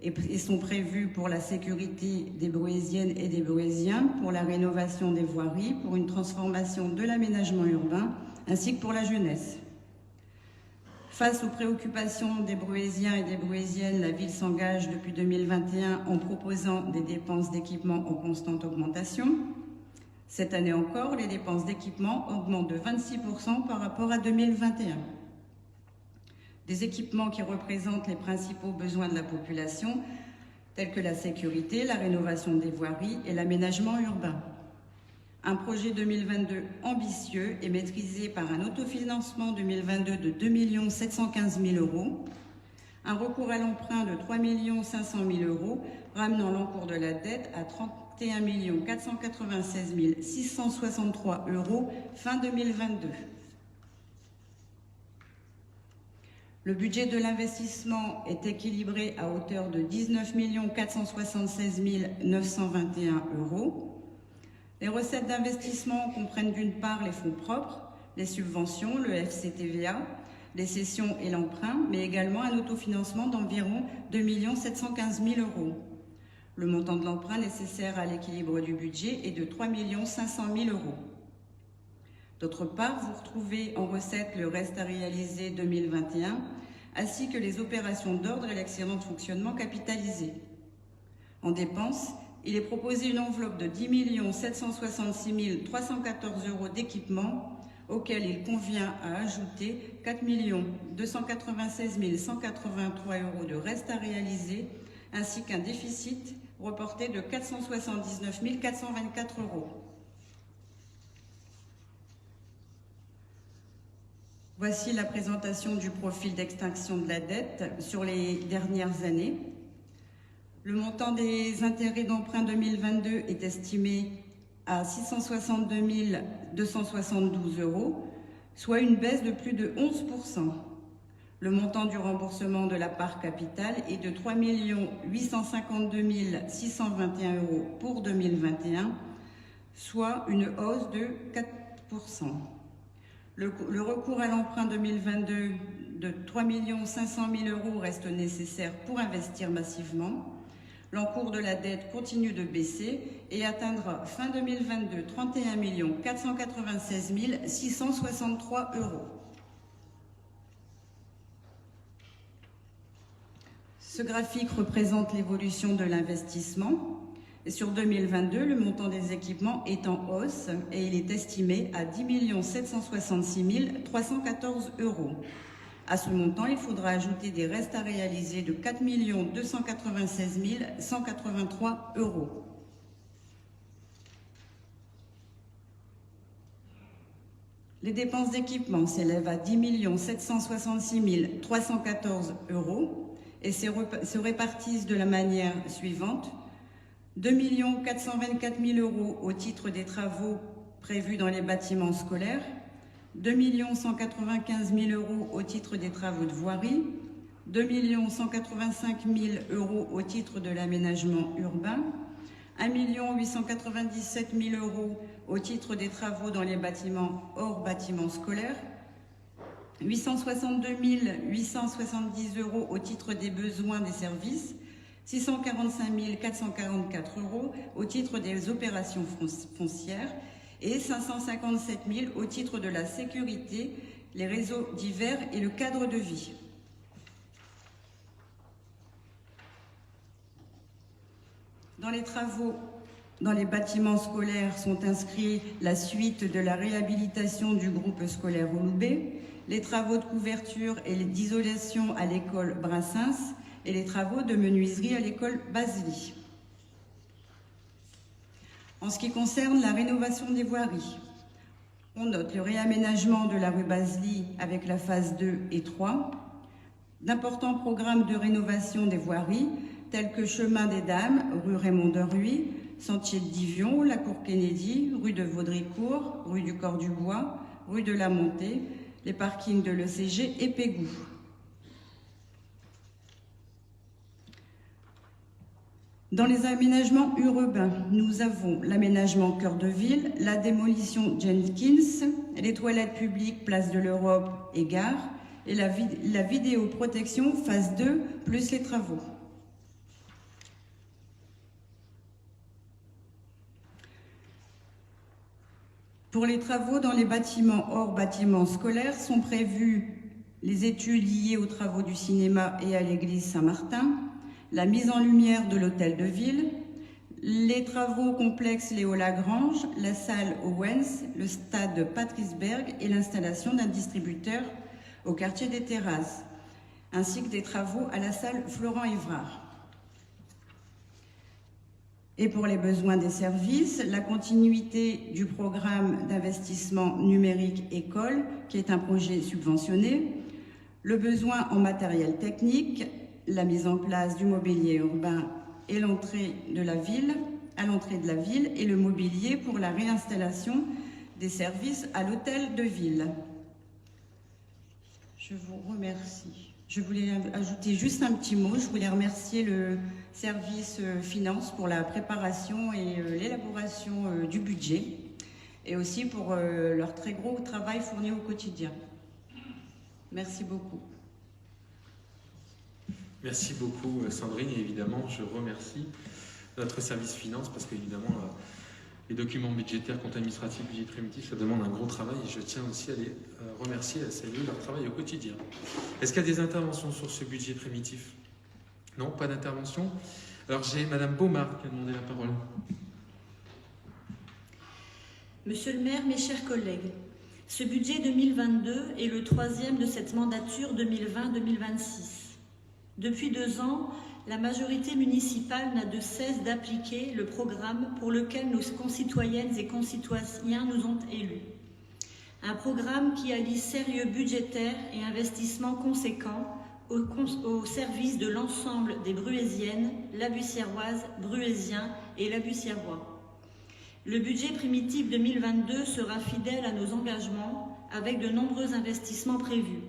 et sont prévus pour la sécurité des Bruésiennes et des Bruésiens, pour la rénovation des voiries, pour une transformation de l'aménagement urbain, ainsi que pour la jeunesse. Face aux préoccupations des Bruésiens et des Bruésiennes, la ville s'engage depuis 2021 en proposant des dépenses d'équipement en constante augmentation. Cette année encore, les dépenses d'équipement augmentent de 26% par rapport à 2021. Des équipements qui représentent les principaux besoins de la population, tels que la sécurité, la rénovation des voiries et l'aménagement urbain. Un projet 2022 ambitieux et maîtrisé par un autofinancement 2022 de 2 715 000 €, un recours à l'emprunt de 3 500 000 €, ramenant l'encours de la dette à 31 496 663 € fin 2022. Le budget de l'investissement est équilibré à hauteur de 19 476 921 €. Les recettes d'investissement comprennent d'une part les fonds propres, les subventions, le FCTVA, les cessions et l'emprunt, mais également un autofinancement d'environ 2 715 000 €. Le montant de l'emprunt nécessaire à l'équilibre du budget est de 3 500 000 €. D'autre part, vous retrouvez en recettes le reste à réaliser 2021, ainsi que les opérations d'ordre et l'excédent de fonctionnement capitalisé. En dépenses, il est proposé une enveloppe de 10 766 314 € d'équipement, auquel il convient à ajouter 4 296 183 € de reste à réaliser, ainsi qu'un déficit reporté de 479 424 €. Voici la présentation du profil d'extinction de la dette sur les dernières années. Le montant des intérêts d'emprunt 2022 est estimé à 662 272 €, soit une baisse de plus de 11%. Le montant du remboursement de la part capitale est de 3 852 621 € pour 2021, soit une hausse de 4%. Le recours à l'emprunt 2022 de 3 500 000 € reste nécessaire pour investir massivement. L'encours de la dette continue de baisser et atteindra fin 2022 31 496 663 €. Ce graphique représente l'évolution de l'investissement. Et sur 2022, le montant des équipements est en hausse et il est estimé à 10 766 314 €. À ce montant, il faudra ajouter des restes à réaliser de 4 296 183 €. Les dépenses d'équipement s'élèvent à 10 766 314 € et se répartissent de la manière suivante. 2 424 000 € au titre des travaux prévus dans les bâtiments scolaires, 2 195 000 € au titre des travaux de voirie, 2 185 000 € au titre de l'aménagement urbain, 1 897 000 € au titre des travaux dans les bâtiments hors bâtiments scolaires, 862 870 € au titre des besoins des services, 645 444 € au titre des opérations foncières et 557 000 € au titre de la sécurité, les réseaux divers et le cadre de vie. Dans les travaux dans les bâtiments scolaires sont inscrits la suite de la réhabilitation du groupe scolaire Oloubé, les travaux de couverture et d'isolation à l'école Brassens et les travaux de menuiserie à l'école Basely. En ce qui concerne la rénovation des voiries, on note le réaménagement de la rue Basely avec la phase 2 et 3, d'importants programmes de rénovation des voiries tels que Chemin des Dames, rue Raymond de Ruy, Sentier de Divion, la cour Kennedy, rue de Vaudricourt, rue du Corps du Bois, rue de la Montée, les parkings de l'ECG et Pégou. Dans les aménagements urbains, nous avons l'aménagement Cœur de Ville, la démolition Jenkins, les toilettes publiques Place de l'Europe et Gare, et la vidéoprotection phase 2 plus les travaux. Pour les travaux dans les bâtiments hors bâtiments scolaires sont prévues les études liées aux travaux du cinéma et à l'église Saint-Martin, la mise en lumière de l'hôtel de ville, les travaux complexes Léo Lagrange, la salle Owens, le stade Patrice Berg et l'installation d'un distributeur au quartier des Terrasses, ainsi que des travaux à la salle Florent Évrard. Et pour les besoins des services, la continuité du programme d'investissement numérique école, qui est un projet subventionné, le besoin en matériel technique, la mise en place du mobilier urbain et l'entrée de la ville, à l'entrée de la ville, et le mobilier pour la réinstallation des services à l'hôtel de ville. Je vous remercie. Je voulais ajouter juste un petit mot. Je voulais remercier le service finance pour la préparation et l'élaboration du budget et aussi pour leur très gros travail fourni au quotidien. Merci beaucoup. Merci beaucoup Sandrine et évidemment je remercie notre service finance parce qu'évidemment les documents budgétaires, comptes administratifs, budget primitif, ça demande un gros travail et je tiens aussi à les remercier et à saluer leur travail au quotidien. Est-ce qu'il y a des interventions sur ce budget primitif? Non, pas d'intervention. Alors j'ai Madame Baumard qui a demandé la parole. Monsieur le maire, mes chers collègues, ce budget 2022 est le troisième de cette mandature 2020-2026. Depuis 2 ans, la majorité municipale n'a de cesse d'appliquer le programme pour lequel nos concitoyennes et concitoyens nous ont élus. Un programme qui allie sérieux budgétaire et investissement conséquent au service de l'ensemble des Bruésiennes, Labussiéroises, Bruésiens et Labussiérois. Le budget primitif 2022 sera fidèle à nos engagements avec de nombreux investissements prévus.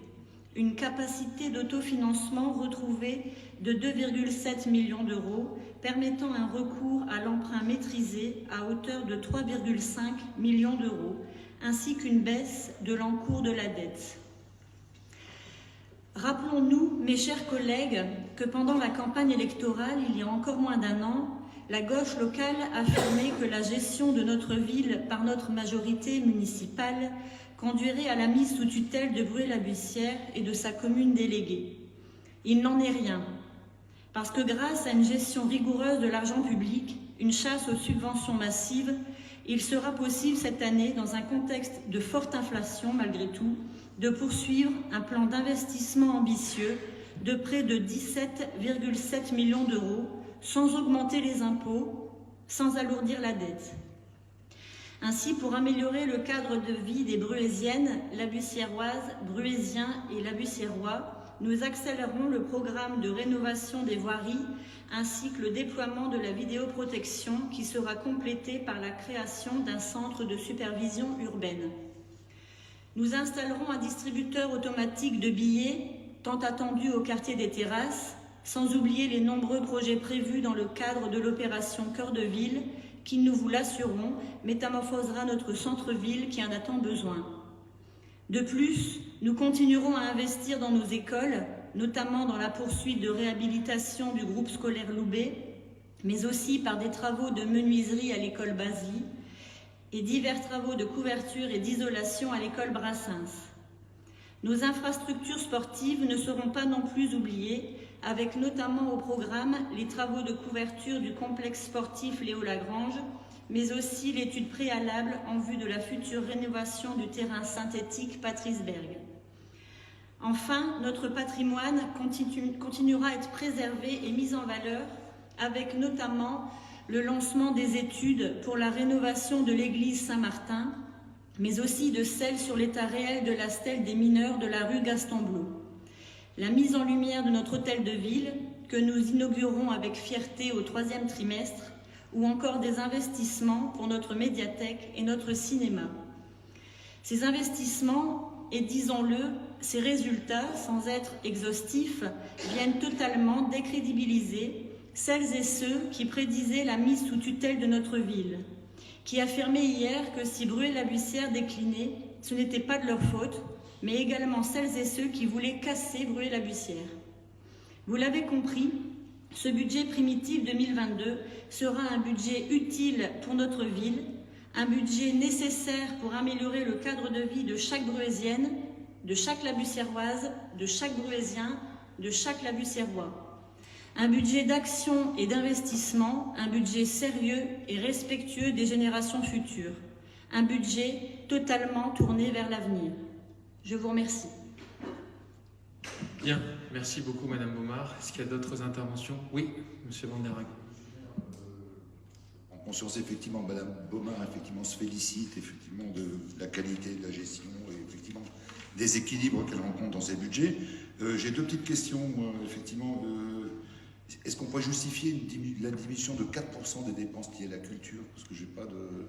Une capacité d'autofinancement retrouvée de 2,7 millions d'euros, permettant un recours à l'emprunt maîtrisé à hauteur de 3,5 millions d'euros, ainsi qu'une baisse de l'encours de la dette. Rappelons-nous, mes chers collègues, que pendant la campagne électorale, il y a encore moins d'un an, la gauche locale affirmait que la gestion de notre ville par notre majorité municipale conduirait à la mise sous tutelle de Bruay-la-Buissière et de sa commune déléguée. Il n'en est rien, parce que grâce à une gestion rigoureuse de l'argent public, une chasse aux subventions massives, il sera possible cette année, dans un contexte de forte inflation malgré tout, de poursuivre un plan d'investissement ambitieux de près de 17,7 millions d'euros, sans augmenter les impôts, sans alourdir la dette. Ainsi, pour améliorer le cadre de vie des Bruaysiennes, Labussiéroises, Bruaysiens et Labussiérois, nous accélérons le programme de rénovation des voiries ainsi que le déploiement de la vidéoprotection qui sera complété par la création d'un centre de supervision urbaine. Nous installerons un distributeur automatique de billets, tant attendu au quartier des Terrasses, sans oublier les nombreux projets prévus dans le cadre de l'opération Cœur de Ville, qui, nous vous l'assurons, métamorphosera notre centre-ville qui en a tant besoin. De plus, nous continuerons à investir dans nos écoles, notamment dans la poursuite de réhabilitation du groupe scolaire Loubet, mais aussi par des travaux de menuiserie à l'école Basy et divers travaux de couverture et d'isolation à l'école Brassens. Nos infrastructures sportives ne seront pas non plus oubliées, avec notamment au programme les travaux de couverture du complexe sportif Léo Lagrange, mais aussi l'étude préalable en vue de la future rénovation du terrain synthétique Patrice Berg. Enfin, notre patrimoine continuera à être préservé et mis en valeur, avec notamment le lancement des études pour la rénovation de l'église Saint-Martin, mais aussi de celle sur l'état réel de la stèle des mineurs de la rue Gaston-Blot. La mise en lumière de notre hôtel de ville, que nous inaugurons avec fierté au 3e trimestre, ou encore des investissements pour notre médiathèque et notre cinéma. Ces investissements, et disons-le, ces résultats, sans être exhaustifs, viennent totalement décrédibiliser celles et ceux qui prédisaient la mise sous tutelle de notre ville, qui affirmaient hier que si Bruay-la-Buissière déclinait, ce n'était pas de leur faute, mais également celles et ceux qui voulaient casser Bruay-la-Buissière. Vous l'avez compris, ce budget primitif 2022 sera un budget utile pour notre ville, un budget nécessaire pour améliorer le cadre de vie de chaque Bruaysienne, de chaque Labussiéroise, de chaque Bruaysien, de chaque Labussiérois. Un budget d'action et d'investissement, un budget sérieux et respectueux des générations futures. Un budget totalement tourné vers l'avenir. Je vous remercie. Bien, merci beaucoup Madame Baumard. Est-ce qu'il y a d'autres interventions? Oui, Monsieur Van der Hague. En conscience, effectivement, Madame Baumard effectivement, se félicite effectivement, de la qualité de la gestion et effectivement des équilibres qu'elle rencontre dans ses budgets. J'ai deux petites questions, effectivement. Est-ce qu'on peut justifier la diminution de 4% des dépenses liées à la culture? Parce que j'ai pas de...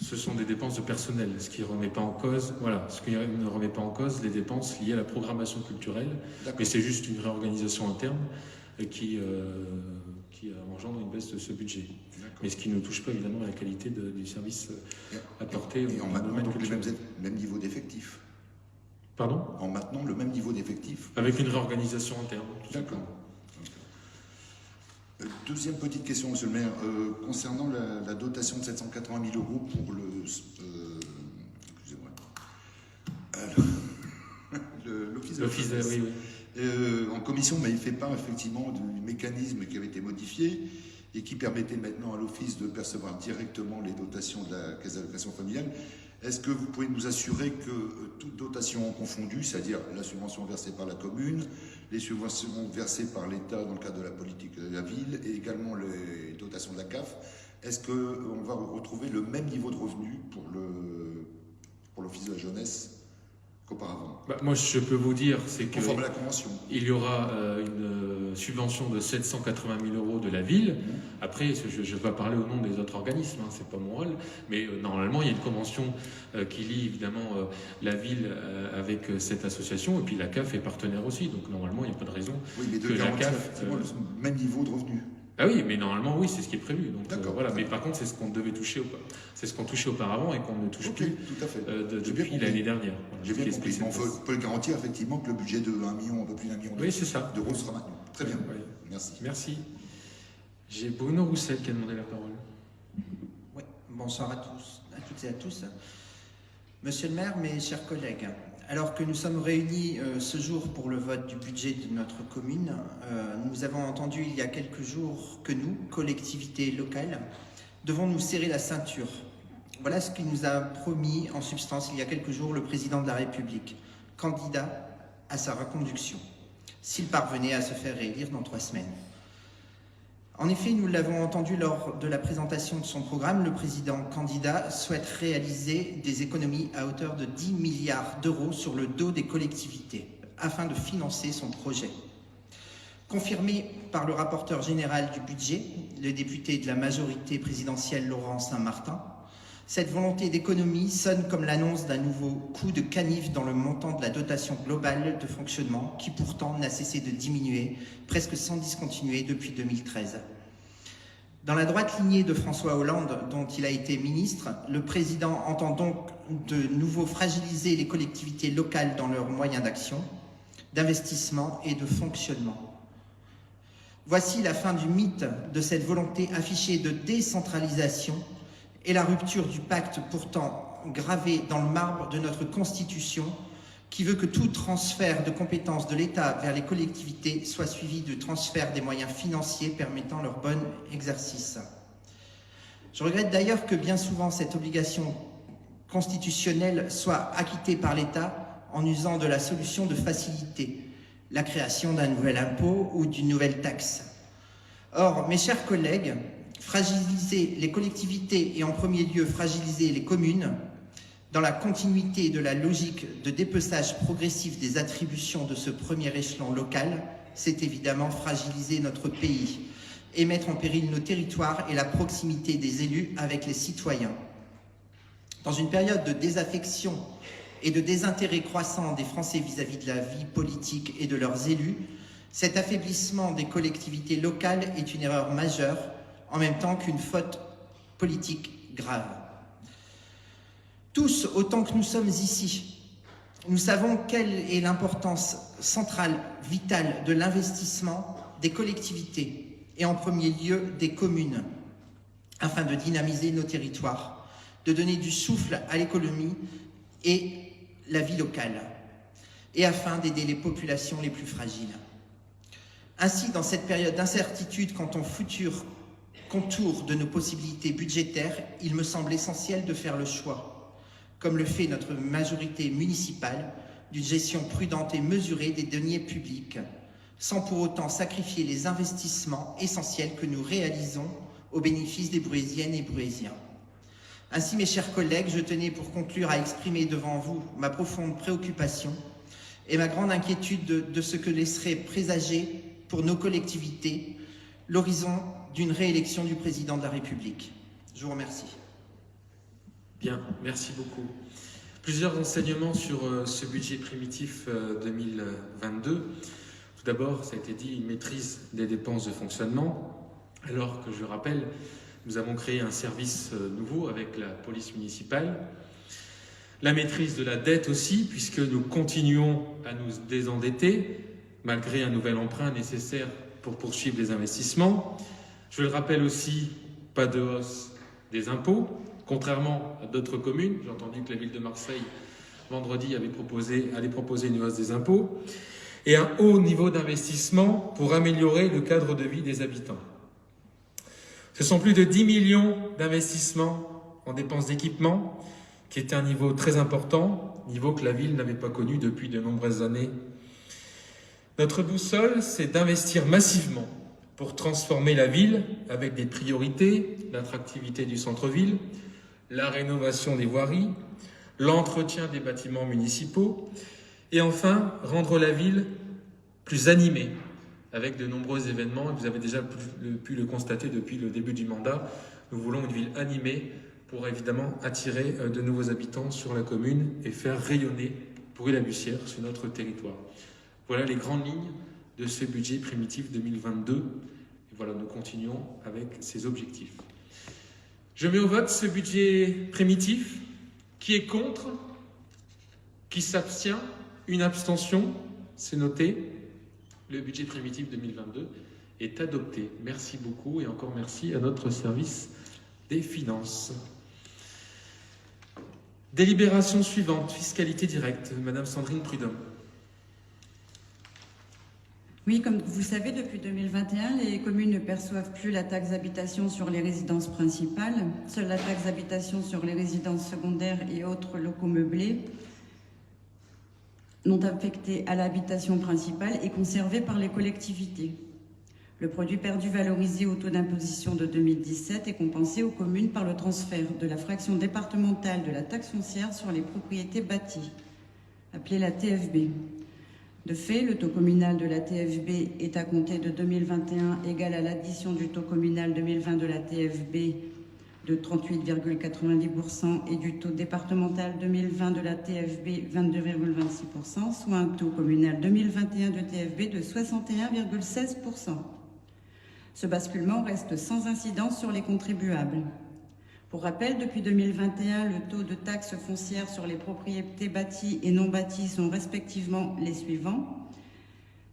Ce sont des dépenses de personnel, ce qui ne remet pas en cause, voilà, ce qui ne remet pas en cause les dépenses liées à la programmation culturelle, mais c'est juste une réorganisation interne qui engendre une baisse de ce budget. Mais ce qui ne touche pas évidemment à la qualité du service apporté. Et en maintenant donc le même niveau d'effectifs. Pardon? En maintenant le même niveau d'effectifs. Avec une réorganisation interne. D'accord. Deuxième petite question, Monsieur le maire, concernant la dotation de 780 000 € pour l'office de la jeunesse. Oui. En commission, il fait part effectivement du mécanisme qui avait été modifié et qui permettait maintenant à l'office de percevoir directement les dotations de la caisse d'allocation familiale. Est-ce que vous pouvez nous assurer que toute dotation confondue, c'est-à-dire la subvention versée par la commune, les subventions versées par l'État dans le cadre de la politique de la ville et également les dotations de la CAF, est-ce qu'on va retrouver le même niveau de revenu pour l'Office de la jeunesse qu'auparavant. Moi, je peux vous dire, c'est que conforme à la convention. Il y aura une subvention de 780 000 € de la ville. Après, je ne vais pas parler au nom des autres organismes, hein, c'est pas mon rôle, mais normalement, il y a une convention qui lie évidemment la ville avec cette association, et puis la CAF est partenaire aussi, donc normalement, il n'y a pas de raison de que la garantir CAF... le même niveau de revenus. Ah oui, mais normalement, oui, c'est ce qui est prévu. Donc voilà. D'accord. Mais par contre, c'est ce qu'on devait toucher, c'est ce qu'on touchait auparavant et qu'on ne touche plus tout à fait. depuis l'année dernière. Voilà, J'ai bien compris. On peut garantir effectivement que le budget de 1 million, un peu plus d'1 million oui, c'est ça. d'euros sera maintenu. Très bien. Oui. Merci. Merci. J'ai Bruno Roussel qui a demandé la parole. Oui, bonsoir à tous, à toutes et à tous. Monsieur le maire, mes chers collègues, alors que nous sommes réunis ce jour pour le vote du budget de notre commune, nous avons entendu il y a quelques jours que nous, collectivités locales, devons nous serrer la ceinture. Voilà ce qu'il nous a promis en substance il y a quelques jours le président de la République, candidat à sa reconduction, s'il parvenait à se faire réélire dans 3 semaines. En effet, nous l'avons entendu lors de la présentation de son programme, le président candidat souhaite réaliser des économies à hauteur de 10 milliards d'euros sur le dos des collectivités, afin de financer son projet. Confirmé par le rapporteur général du budget, le député de la majorité présidentielle Laurent Saint-Martin, cette volonté d'économie sonne comme l'annonce d'un nouveau coup de canif dans le montant de la dotation globale de fonctionnement qui pourtant n'a cessé de diminuer, presque sans discontinuer depuis 2013. Dans la droite lignée de François Hollande, dont il a été ministre, le président entend donc de nouveau fragiliser les collectivités locales dans leurs moyens d'action, d'investissement et de fonctionnement. Voici la fin du mythe de cette volonté affichée de décentralisation et la rupture du pacte pourtant gravé dans le marbre de notre Constitution qui veut que tout transfert de compétences de l'État vers les collectivités soit suivi de transfert des moyens financiers permettant leur bon exercice. Je regrette d'ailleurs que bien souvent cette obligation constitutionnelle soit acquittée par l'État en usant de la solution de facilité, la création d'un nouvel impôt ou d'une nouvelle taxe. Or, mes chers collègues, fragiliser les collectivités et en premier lieu fragiliser les communes, dans la continuité de la logique de dépeçage progressif des attributions de ce premier échelon local, c'est évidemment fragiliser notre pays et mettre en péril nos territoires et la proximité des élus avec les citoyens. Dans une période de désaffection et de désintérêt croissant des Français vis-à-vis de la vie politique et de leurs élus, cet affaiblissement des collectivités locales est une erreur majeure, en même temps qu'une faute politique grave. Tous, autant que nous sommes ici, nous savons quelle est l'importance centrale, vitale de l'investissement des collectivités et en premier lieu des communes, afin de dynamiser nos territoires, de donner du souffle à l'économie et la vie locale, et afin d'aider les populations les plus fragiles. Ainsi, dans cette période d'incertitude quant au futur contour de nos possibilités budgétaires, il me semble essentiel de faire le choix, comme le fait notre majorité municipale, d'une gestion prudente et mesurée des deniers publics, sans pour autant sacrifier les investissements essentiels que nous réalisons au bénéfice des Bruésiennes et Bruésiens. Ainsi, mes chers collègues, je tenais pour conclure à exprimer devant vous ma profonde préoccupation et ma grande inquiétude de ce que laisserait présager pour nos collectivités l'horizon d'une réélection du président de la République. Je vous remercie. Bien, merci beaucoup. Plusieurs enseignements sur ce budget primitif 2022. Tout d'abord, ça a été dit, une maîtrise des dépenses de fonctionnement, alors que, je rappelle, nous avons créé un service nouveau avec la police municipale. La maîtrise de la dette aussi, puisque nous continuons à nous désendetter, malgré un nouvel emprunt nécessaire pour poursuivre les investissements. Je le rappelle aussi, pas de hausse des impôts, contrairement à d'autres communes. J'ai entendu que la ville de Marseille, vendredi, allait proposer une hausse des impôts. Et un haut niveau d'investissement pour améliorer le cadre de vie des habitants. Ce sont plus de 10 millions d'investissements en dépenses d'équipement, qui est un niveau très important, niveau que la ville n'avait pas connu depuis de nombreuses années. Notre boussole, c'est d'investir massivement pour transformer la ville avec des priorités, l'attractivité du centre-ville, la rénovation des voiries, l'entretien des bâtiments municipaux, et enfin, rendre la ville plus animée, avec de nombreux événements. Vous avez déjà pu le constater depuis le début du mandat. Nous voulons une ville animée pour évidemment attirer de nouveaux habitants sur la commune et faire rayonner Bruay-la-Bussière sur notre territoire. Voilà les grandes lignes de ce budget primitif 2022. Et voilà, nous continuons avec ces objectifs. Je mets au vote ce budget primitif. Qui est contre? Qui s'abstient? Une abstention? C'est noté. Le budget primitif 2022 est adopté. Merci beaucoup et encore merci à notre service des finances. Délibération suivante, fiscalité directe. Madame Sandrine Prudhomme. Oui, comme vous le savez, depuis 2021, les communes ne perçoivent plus la taxe d'habitation sur les résidences principales. Seule la taxe d'habitation sur les résidences secondaires et autres locaux meublés non affectés à l'habitation principale est conservée par les collectivités. Le produit perdu valorisé au taux d'imposition de 2017 est compensé aux communes par le transfert de la fraction départementale de la taxe foncière sur les propriétés bâties, appelée la TFB. De fait, le taux communal de la TFB est à compter de 2021 égal à l'addition du taux communal 2020 de la TFB de 38,90% et du taux départemental 2020 de la TFB 22,26%, soit un taux communal 2021 de TFB de 61,16%. Ce basculement reste sans incidence sur les contribuables. Pour rappel, depuis 2021, le taux de taxe foncière sur les propriétés bâties et non bâties sont respectivement les suivants.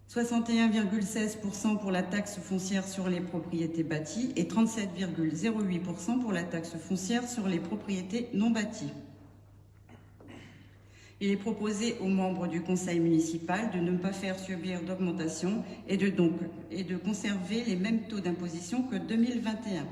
61,16% pour la taxe foncière sur les propriétés bâties et 37,08% pour la taxe foncière sur les propriétés non bâties. Il est proposé aux membres du conseil municipal de ne pas faire subir d'augmentation et de conserver les mêmes taux d'imposition que 2021.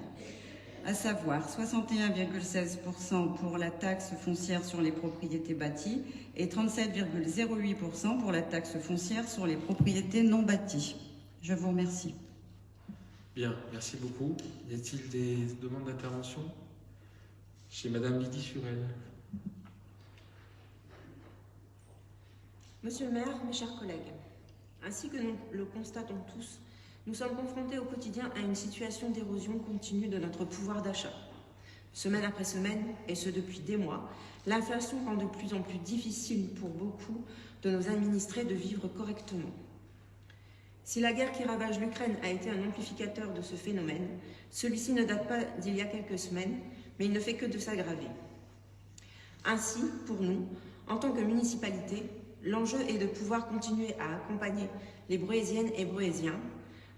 À savoir 61,16% pour la taxe foncière sur les propriétés bâties et 37,08% pour la taxe foncière sur les propriétés non bâties. Je vous remercie. Bien, merci beaucoup. Y a-t-il des demandes d'intervention? Chez Madame Lydie Furel. Monsieur le maire, mes chers collègues, ainsi que nous le constatons tous, nous sommes confrontés au quotidien à une situation d'érosion continue de notre pouvoir d'achat. Semaine après semaine, et ce depuis des mois, l'inflation rend de plus en plus difficile pour beaucoup de nos administrés de vivre correctement. Si la guerre qui ravage l'Ukraine a été un amplificateur de ce phénomène, celui-ci ne date pas d'il y a quelques semaines, mais il ne fait que de s'aggraver. Ainsi, pour nous, en tant que municipalité, l'enjeu est de pouvoir continuer à accompagner les Bruaysiennes et Bruaysiens,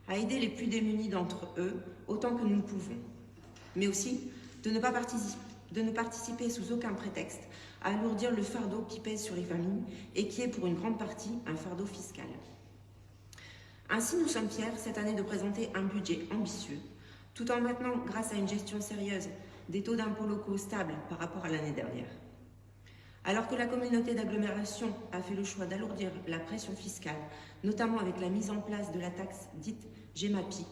à aider les plus démunis d'entre eux autant que nous le pouvons, mais aussi de ne pas participer sous aucun prétexte à alourdir le fardeau qui pèse sur les familles et qui est pour une grande partie un fardeau fiscal. Ainsi, nous sommes fiers cette année de présenter un budget ambitieux, tout en maintenant, grâce à une gestion sérieuse, des taux d'impôts locaux stables par rapport à l'année dernière. Alors que la communauté d'agglomération a fait le choix d'alourdir la pression fiscale, notamment avec la mise en place de la taxe dite GEMAPI,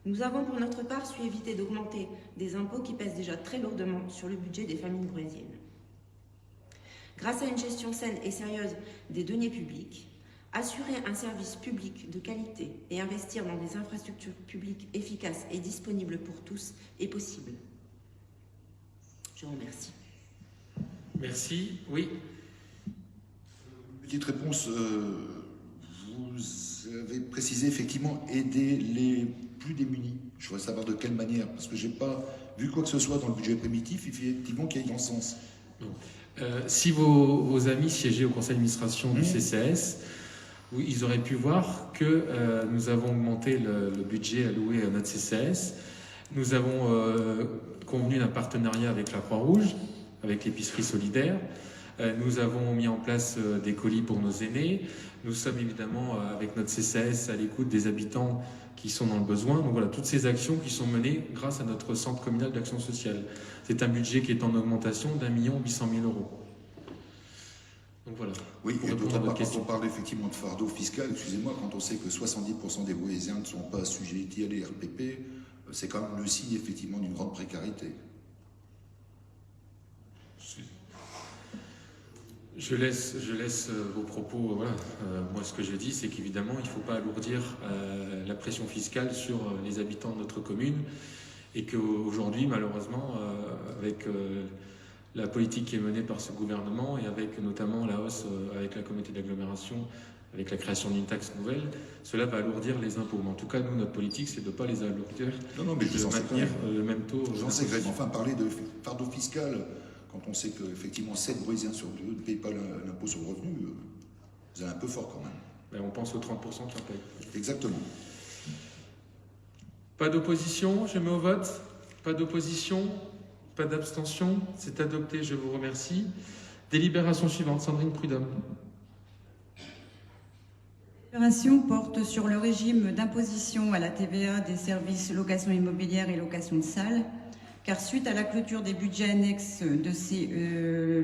nous avons pour notre part su éviter d'augmenter des impôts qui pèsent déjà très lourdement sur le budget des familles bruaysiennes. Grâce à une gestion saine et sérieuse des deniers publics, assurer un service public de qualité et investir dans des infrastructures publiques efficaces et disponibles pour tous est possible. Je vous remercie. Merci. Oui. Petite réponse. Vous avez précisé effectivement aider les plus démunis. Je voudrais savoir de quelle manière, parce que je n'ai pas vu quoi que ce soit dans le budget primitif, effectivement, qui aille dans ce sens. Si vos amis siégeaient au conseil d'administration du CCAS, oui, ils auraient pu voir que nous avons augmenté le budget alloué à notre CCAS. Nous avons convenu d'un partenariat avec la Croix-Rouge, avec l'épicerie solidaire. Nous avons mis en place des colis pour nos aînés. Nous sommes évidemment, avec notre CCAS, à l'écoute des habitants qui sont dans le besoin. Donc voilà, toutes ces actions qui sont menées grâce à notre centre communal d'action sociale. C'est un budget qui est en augmentation d'1 800 000 €. Donc voilà. Oui, et d'autre part, quand on parle effectivement de fardeau fiscal, excusez-moi, quand on sait que 70% des Bruaysiens ne sont pas assujettis à l'IRPP, c'est quand même le signe effectivement d'une grande précarité. Je laisse vos propos. Voilà. Moi, ce que je dis, c'est qu'évidemment, il ne faut pas alourdir la pression fiscale sur les habitants de notre commune, et qu'aujourd'hui, malheureusement, avec la politique qui est menée par ce gouvernement et avec notamment la hausse avec la communauté d'agglomération, avec la création d'une taxe nouvelle, cela va alourdir les impôts. Mais en tout cas, nous, notre politique, c'est de ne pas les alourdir, mais de maintenir le même taux. J'en sais grave. Enfin, parler de fardeau fiscal, quand on sait qu'effectivement 7 Brésiliens sur 2 ne payent pas l'impôt sur le revenu, c'est un peu fort quand même. Ben, on pense aux 30% qui en payent. Exactement. Pas d'opposition, je mets au vote. Pas d'opposition, pas d'abstention. C'est adopté, je vous remercie. Délibération suivante, Sandrine Prudhomme. La délibération porte sur le régime d'imposition à la TVA des services location immobilière et location de salles, car suite à la clôture des budgets annexes de ces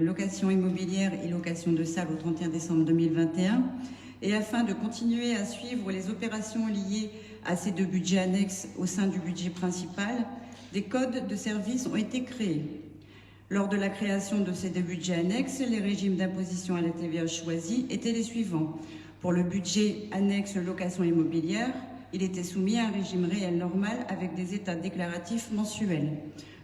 locations immobilières et locations de salles au 31 décembre 2021, et afin de continuer à suivre les opérations liées à ces 2 budgets annexes au sein du budget principal, des codes de services ont été créés. Lors de la création de ces 2 budgets annexes, les régimes d'imposition à la TVA choisis étaient les suivants. Pour le budget annexe location immobilière, il était soumis à un régime réel normal avec des états déclaratifs mensuels.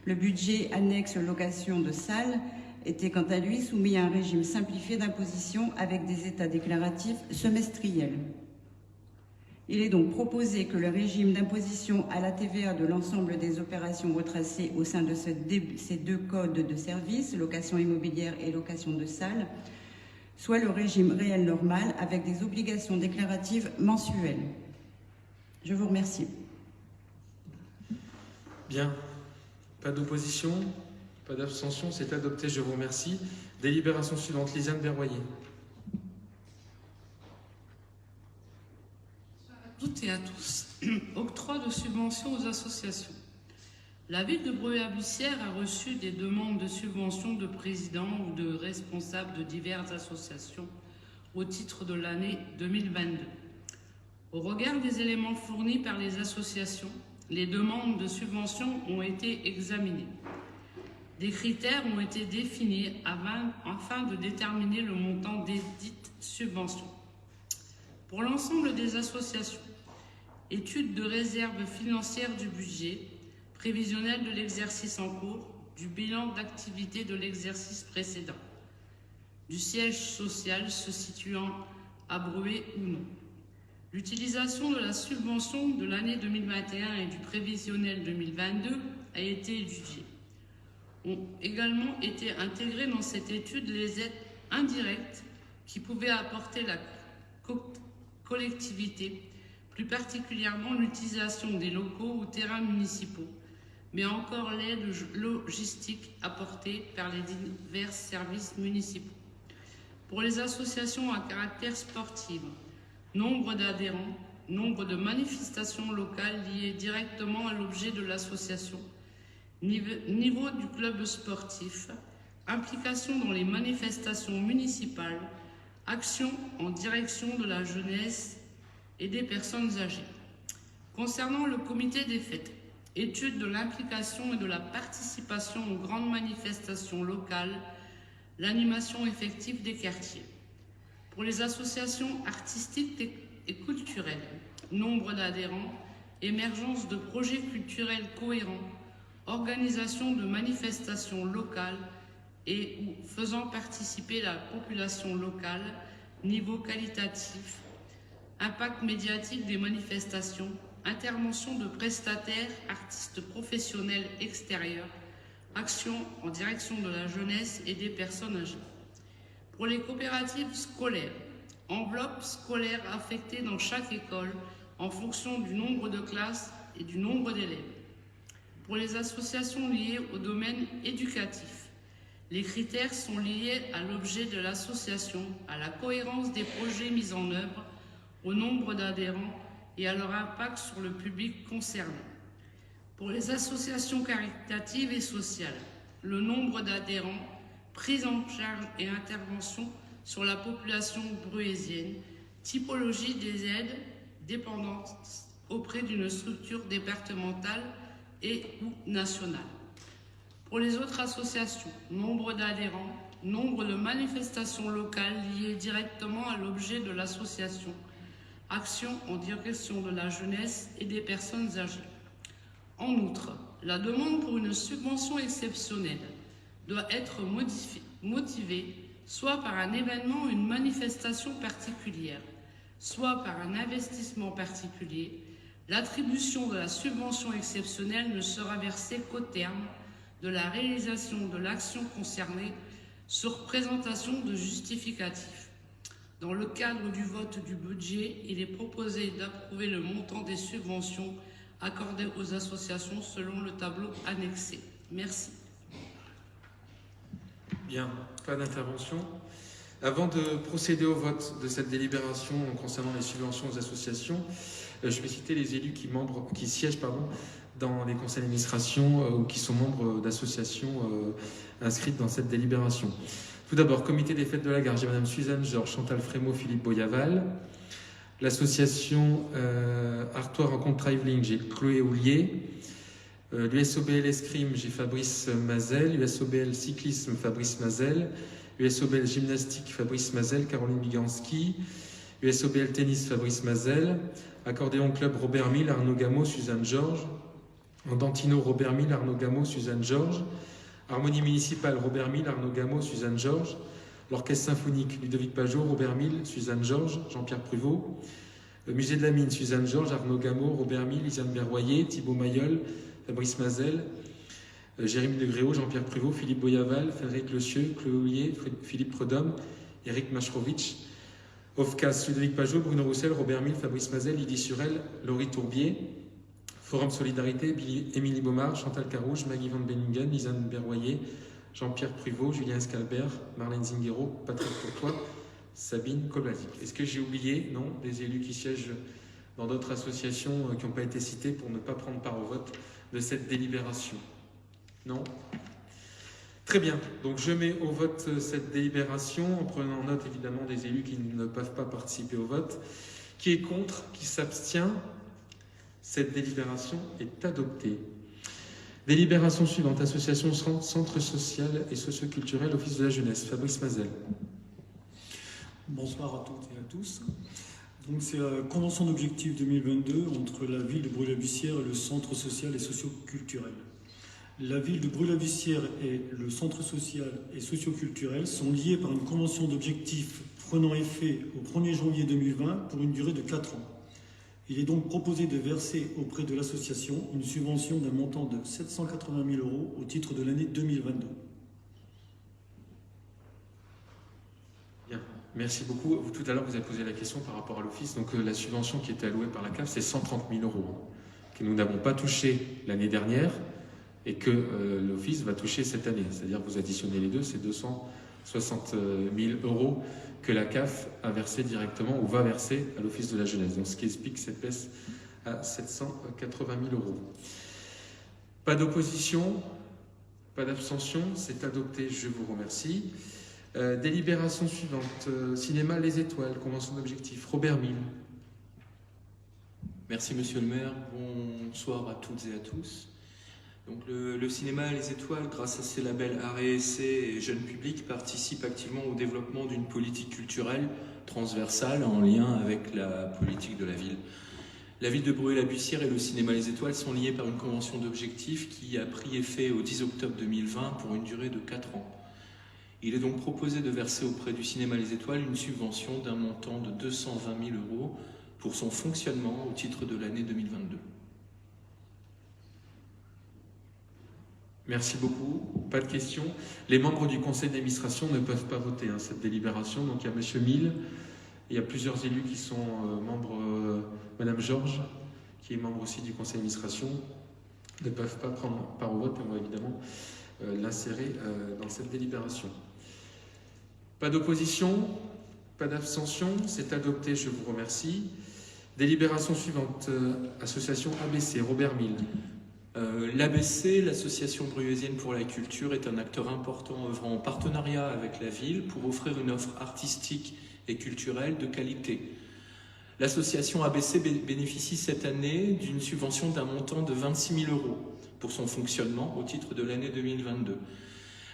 Le budget annexe location de salles était quant à lui soumis à un régime simplifié d'imposition avec des états déclaratifs semestriels. Il est donc proposé que le régime d'imposition à la TVA de l'ensemble des opérations retracées au sein de ces 2 codes de services, location immobilière et location de salles, soit le régime réel normal avec des obligations déclaratives mensuelles. Je vous remercie. Bien. Pas d'opposition, pas d'abstention, c'est adopté, je vous remercie. Délibération suivante, Lisiane Berroyer. Toutes et à tous. Octroi de subventions aux associations. La ville de Breuil-la-Bussière a reçu des demandes de subventions de présidents ou de responsables de diverses associations au titre de l'année 2022. Au regard des éléments fournis par les associations, les demandes de subventions ont été examinées. Des critères ont été définis afin de déterminer le montant des dites subventions. Pour l'ensemble des associations, étude de réserve financière du budget, prévisionnel de l'exercice en cours, du bilan d'activité de l'exercice précédent, du siège social se situant à Breuil ou non. L'utilisation de la subvention de l'année 2021 et du prévisionnel 2022 a été étudiée. Ont également été intégrées dans cette étude les aides indirectes qui pouvaient apporter la collectivité, plus particulièrement l'utilisation des locaux ou terrains municipaux, mais encore l'aide logistique apportée par les divers services municipaux. Pour les associations à caractère sportif, nombre d'adhérents, nombre de manifestations locales liées directement à l'objet de l'association, niveau du club sportif, implication dans les manifestations municipales, action en direction de la jeunesse et des personnes âgées. Concernant le comité des fêtes, étude de l'implication et de la participation aux grandes manifestations locales, l'animation effective des quartiers. Pour les associations artistiques et culturelles, nombre d'adhérents, émergence de projets culturels cohérents, organisation de manifestations locales et ou faisant participer la population locale, niveau qualitatif, impact médiatique des manifestations, intervention de prestataires, artistes professionnels extérieurs, action en direction de la jeunesse et des personnes âgées. Pour les coopératives scolaires, enveloppe scolaire affectée dans chaque école en fonction du nombre de classes et du nombre d'élèves. Pour les associations liées au domaine éducatif, les critères sont liés à l'objet de l'association, à la cohérence des projets mis en œuvre, au nombre d'adhérents et à leur impact sur le public concerné. Pour les associations caritatives et sociales, le nombre d'adhérents, prise en charge et intervention sur la population breuillésienne, typologie des aides, dépendance auprès d'une structure départementale et ou nationale. Pour les autres associations, nombre d'adhérents, nombre de manifestations locales liées directement à l'objet de l'association. Action en direction de la jeunesse et des personnes âgées. En outre, la demande pour une subvention exceptionnelle doit être motivée soit par un événement ou une manifestation particulière, soit par un investissement particulier. L'attribution de la subvention exceptionnelle ne sera versée qu'au terme de la réalisation de l'action concernée sur présentation de justificatifs. Dans le cadre du vote du budget, il est proposé d'approuver le montant des subventions accordées aux associations selon le tableau annexé. Merci. Bien, pas d'intervention. Avant de procéder au vote de cette délibération concernant les subventions aux associations, je vais citer les élus qui siègent dans les conseils d'administration ou qui sont membres d'associations inscrites dans cette délibération. Tout d'abord, comité des fêtes de la gare, j'ai Madame Suzanne Georges, Chantal Frémaux, Philippe Boyaval. L'association Artois Rencontre Travelling, j'ai Chloé Houlier. L'USOBL Escrime, j'ai Fabrice Mazel. l'USOBL Cyclisme, Fabrice Mazel. l'USOBL Gymnastique, Fabrice Mazel, Caroline Biganski. l'USOBL Tennis, Fabrice Mazel. Accordéon Club, Robert Mille, Arnaud Gameau, Suzanne Georges. Andantino, Robert Mille, Arnaud Gameau, Suzanne Georges. Harmonie municipale, Robert Mille, Arnaud Gameau, Suzanne Georges. L'Orchestre symphonique, Ludovic Pajot, Robert Mille, Suzanne Georges, Jean-Pierre Pruvot. Le Musée de la Mine, Suzanne Georges, Arnaud Gameau, Robert Mille, Lisiane Berroyer, Thibaut Mayol, Fabrice Mazel, Jérémy Degréau, Jean-Pierre Pruvot, Philippe Boyaval, Frédéric Lecieux, Chloé Houlier, Philippe Predhomme, Éric Machrovitch. OFCAS, Ludovic Pajot, Bruno Roussel, Robert Mille, Fabrice Mazel, Lydie Surel, Laurie Tourbier. Forum Solidarité, Émilie Baumard, Chantal Carouge, Maggie Van Benningen, Lisiane Berroyer, Jean-Pierre Pruvot, Julien Scalbert, Marlène Zinguero, Patrick Courtois, Sabine Koblazik. Est-ce que j'ai oublié? Non, des élus qui siègent dans d'autres associations qui n'ont pas été citées pour ne pas prendre part au vote de cette délibération? Non? Très bien, donc je mets au vote cette délibération en prenant note évidemment des élus qui ne peuvent pas participer au vote. Qui est contre? Qui s'abstient? Cette délibération est adoptée. Délibération suivante, association centre social et socioculturel, Office de la jeunesse. Fabrice Mazel. Bonsoir à toutes et à tous. Donc c'est la convention d'objectifs 2022 entre la ville de Bruy-la-Bussière et le centre social et socioculturel. La ville de Bruy-la-Bussière et le centre social et socioculturel sont liés par une convention d'objectifs prenant effet au 1er janvier 2020 pour une durée de 4 ans. Il est donc proposé de verser auprès de l'association une subvention d'un montant de 780 000 € au titre de l'année 2022. Bien, merci beaucoup. Tout à l'heure, vous avez posé la question par rapport à l'office. Donc la subvention qui était allouée par la CAF, c'est 130 000 € que nous n'avons pas touché l'année dernière et que l'office va toucher cette année. C'est-à-dire que vous additionnez les deux, c'est 260 000 € que la CAF a versé directement ou va verser à l'Office de la jeunesse. Donc ce qui explique cette baisse à 780 000 €. Pas d'opposition, pas d'abstention, c'est adopté, je vous remercie. Délibération suivante, cinéma Les Étoiles, convention d'objectifs, Robert Mille. Merci Monsieur le maire, bonsoir à toutes et à tous. Donc le cinéma Les Étoiles, grâce à ses labels Art et Essai et Jeune Public, participe activement au développement d'une politique culturelle transversale en lien avec la politique de la ville. La ville de Bruy-la-Bussière et le cinéma Les Étoiles sont liés par une convention d'objectifs qui a pris effet au 10 octobre 2020 pour une durée de 4 ans. Il est donc proposé de verser auprès du cinéma Les Étoiles une subvention d'un montant de 220 000 € pour son fonctionnement au titre de l'année 2022. Merci beaucoup. Pas de questions. Les membres du conseil d'administration ne peuvent pas voter cette délibération. Donc il y a M. Mille, il y a plusieurs élus qui sont membres, Mme Georges, qui est membre aussi du conseil d'administration, ne peuvent pas prendre part au vote et on va évidemment l'insérer dans cette délibération. Pas d'opposition, pas d'abstention, c'est adopté, je vous remercie. Délibération suivante, association ABC, Robert Mille. L'ABC, l'Association bruyésienne pour la culture, est un acteur important œuvrant en partenariat avec la ville pour offrir une offre artistique et culturelle de qualité. L'association ABC bénéficie cette année d'une subvention d'un montant de 26 000 € pour son fonctionnement au titre de l'année 2022.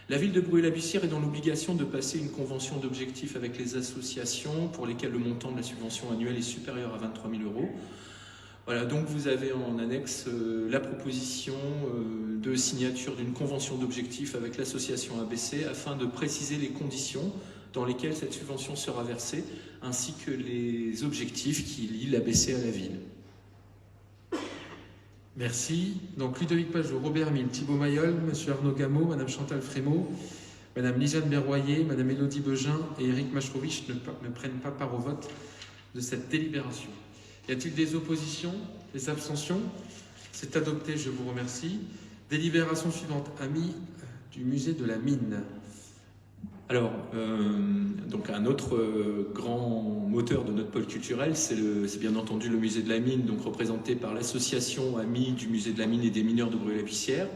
La ville de Bruay-la-Bussière est dans l'obligation de passer une convention d'objectifs avec les associations pour lesquelles le montant de la subvention annuelle est supérieur à 23 000 €. Voilà, donc vous avez en annexe la proposition de signature d'une convention d'objectifs avec l'association ABC afin de préciser les conditions dans lesquelles cette subvention sera versée, ainsi que les objectifs qui lient l'ABC à la ville. Merci. Donc Ludovic Pajot, Robert Mille, Thibaut Mayol, M. Arnaud Gameau, Mme Chantal Frémaux, Mme Lisiane Berroyer, Mme Élodie Begin et Éric Machrovitch ne prennent pas part au vote de cette délibération. Y a-t-il des oppositions, des abstentions? C'est adopté, je vous remercie. Délibération suivante, amis du musée de la Mine. Alors, donc un autre grand moteur de notre pôle culturel, c'est bien entendu le musée de la Mine, donc représenté par l'association Amis du musée de la Mine et des mineurs de Bruay-la-Bussière,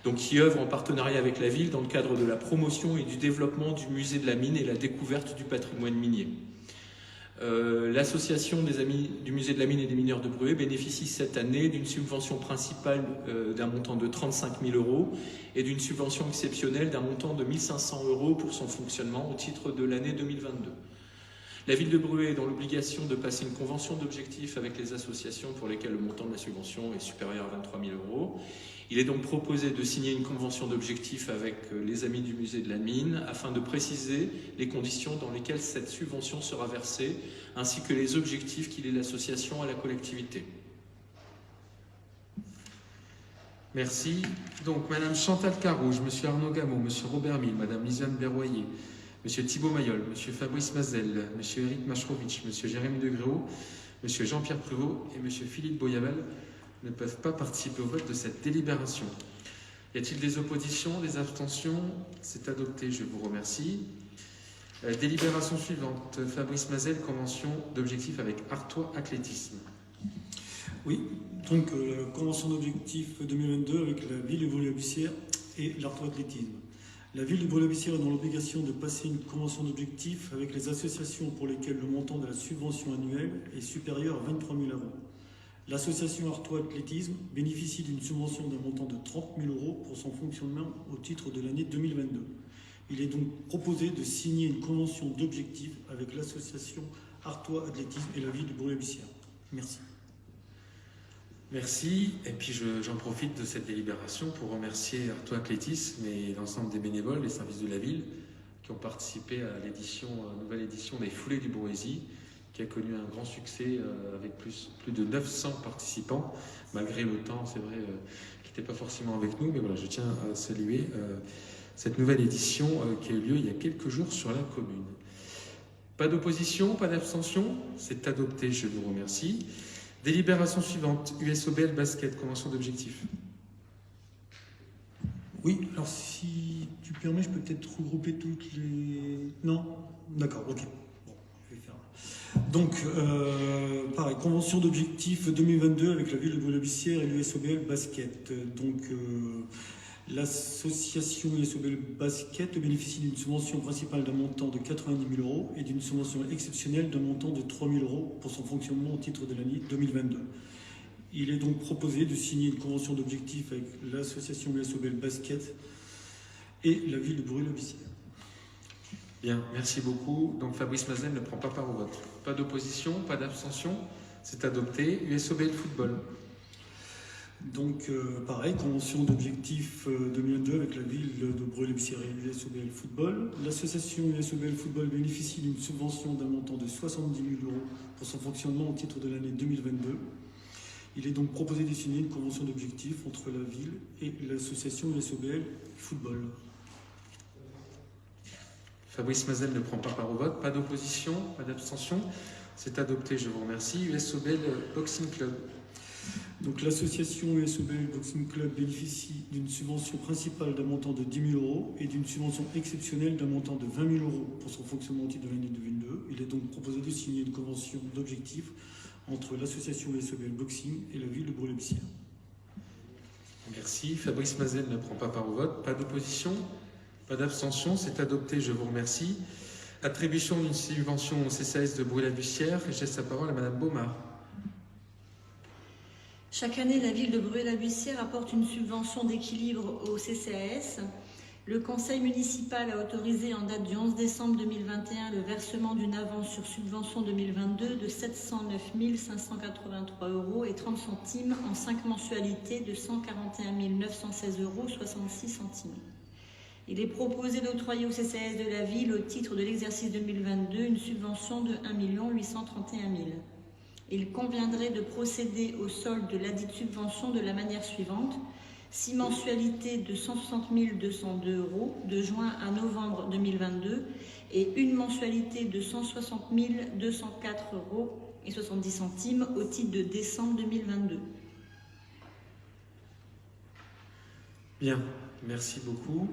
donc qui œuvre en partenariat avec la ville dans le cadre de la promotion et du développement du musée de la Mine et la découverte du patrimoine minier. L'association des Amis du musée de la Mine et des mineurs de Bruay bénéficie cette année d'une subvention principale d'un montant de 35 000 € et d'une subvention exceptionnelle d'un montant de 1 500 € pour son fonctionnement au titre de l'année 2022. La ville de Bruay est dans l'obligation de passer une convention d'objectifs avec les associations pour lesquelles le montant de la subvention est supérieur à 23 000 €. Il est donc proposé de signer une convention d'objectifs avec les Amis du musée de la Mine afin de préciser les conditions dans lesquelles cette subvention sera versée, ainsi que les objectifs qui lient l'association à la collectivité. Merci. Donc, Mme Chantal Carouge, M. Arnaud Gameau, M. Robert Mille, Mme Lisiane Berroyer, M. Thibaut Mayol, M. Fabrice Mazel, M. Éric Machrovitch, M. Jérémy Degréau, M. Jean-Pierre Pruvot et M. Philippe Boyavel ne peuvent pas participer au vote de cette délibération. Y a-t-il des oppositions, des abstentions? C'est adopté, je vous remercie. Délibération suivante, Fabrice Mazel, convention d'objectifs avec Artois Athlétisme. Oui, donc la convention d'objectifs 2022 avec la ville de Bruay-la-Bussière et l'Artois Athlétisme. La ville de Bruay-la-Bussière est dans l'obligation de passer une convention d'objectifs avec les associations pour lesquelles le montant de la subvention annuelle est supérieur à 23 000 €. L'association Artois Athlétisme bénéficie d'une subvention d'un montant de 30 000 € pour son fonctionnement au titre de l'année 2022. Il est donc proposé de signer une convention d'objectifs avec l'association Artois Athlétisme et la ville de Bruay-la-Bussière. Merci. Merci. Et puis j'en profite de cette délibération pour remercier Artois Athlétisme et l'ensemble des bénévoles, les services de la ville qui ont participé à nouvelle édition des Foulées du Beauvaisis, qui a connu un grand succès avec plus de 900 participants, malgré le temps, c'est vrai, qui n'était pas forcément avec nous. Mais voilà, je tiens à saluer cette nouvelle édition qui a eu lieu il y a quelques jours sur la commune. Pas d'opposition, pas d'abstention, c'est adopté, je vous remercie. Délibération suivante, USOBL Basket, convention d'objectifs. Oui, alors si tu permets, je peux peut-être regrouper toutes les... Non? D'accord, ok. Donc, pareil, convention d'objectifs 2022 avec la ville de Bruay-la-Bussière et l'USOBL Basket. Donc, l'association USOBL Basket bénéficie d'une subvention principale d'un montant de 90 000 € et d'une subvention exceptionnelle d'un montant de 3 000 € pour son fonctionnement au titre de l'année 2022. Il est donc proposé de signer une convention d'objectifs avec l'association USOBL Basket et la ville de Bruay-la-Bussière. Bien, merci beaucoup. Donc Fabrice Mazel ne prend pas part au vote. Pas d'opposition, pas d'abstention, c'est adopté. USOBL Football. Donc pareil, convention d'objectifs 2022 avec la ville de Bruay-la-Bussière et l'USOBL Football. L'association USOBL Football bénéficie d'une subvention d'un montant de 70 000 € pour son fonctionnement au titre de l'année 2022. Il est donc proposé de signer une convention d'objectifs entre la ville et l'association USOBL Football. Fabrice Mazel ne prend pas part au vote. Pas d'opposition, pas d'abstention. C'est adopté, je vous remercie. USOBL Boxing Club. Donc l'association USOBL Boxing Club bénéficie d'une subvention principale d'un montant de 10 000 € et d'une subvention exceptionnelle d'un montant de 20 000 € pour son fonctionnement au titre de l'année 2022. Il est donc proposé de signer une convention d'objectifs entre l'association USOBL Boxing et la ville de Bruay-la-Bussière. Merci. Fabrice Mazel ne prend pas part au vote. Pas d'opposition, pas d'abstention. C'est adopté, je vous remercie. Attribution d'une subvention au CCAS de Bruay-la-Bussière. Je laisse la parole à Madame Baumard. Chaque année, la ville de Bruay-la-Bussière apporte une subvention d'équilibre au CCAS. Le conseil municipal a autorisé en date du 11 décembre 2021 le versement d'une avance sur subvention 2022 de 709 583 € et 30 centimes en 5 mensualités de 141 916 € 66 centimes. Il est proposé d'octroyer au CCAS de la ville, au titre de l'exercice 2022, une subvention de 1 831 000 €. Il conviendrait de procéder au solde de ladite subvention de la manière suivante: 6 mensualités de 160 202 € de juin à novembre 2022 et une mensualité de 160 204 € et 70 centimes au titre de décembre 2022. Bien, merci beaucoup.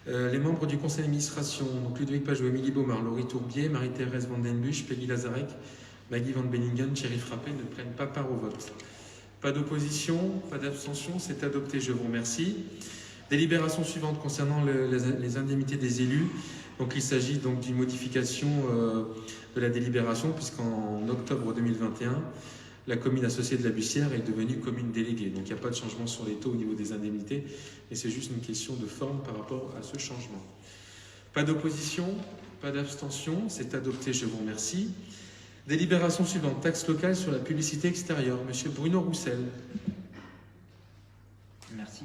Les membres du conseil d'administration, donc Ludovic Pajot, Émilie Baumard, Laurie Tourbier, Marie-Thérèse Vandenbusch, Peggy Lazarek, Maggie Van Benningen, Thierry Frappé, ne prennent pas part au vote. Pas d'opposition, pas d'abstention, c'est adopté, je vous remercie. Délibération suivante concernant les indemnités des élus. Donc il s'agit donc d'une modification de la délibération, puisqu'en octobre 2021, la commune associée de la Bussière est devenue commune déléguée. Donc il n'y a pas de changement sur les taux au niveau des indemnités, et c'est juste une question de forme par rapport à ce changement. Pas d'opposition, pas d'abstention, c'est adopté, je vous remercie. Délibération suivante, taxe locale sur la publicité extérieure. Monsieur Bruno Roussel. Merci.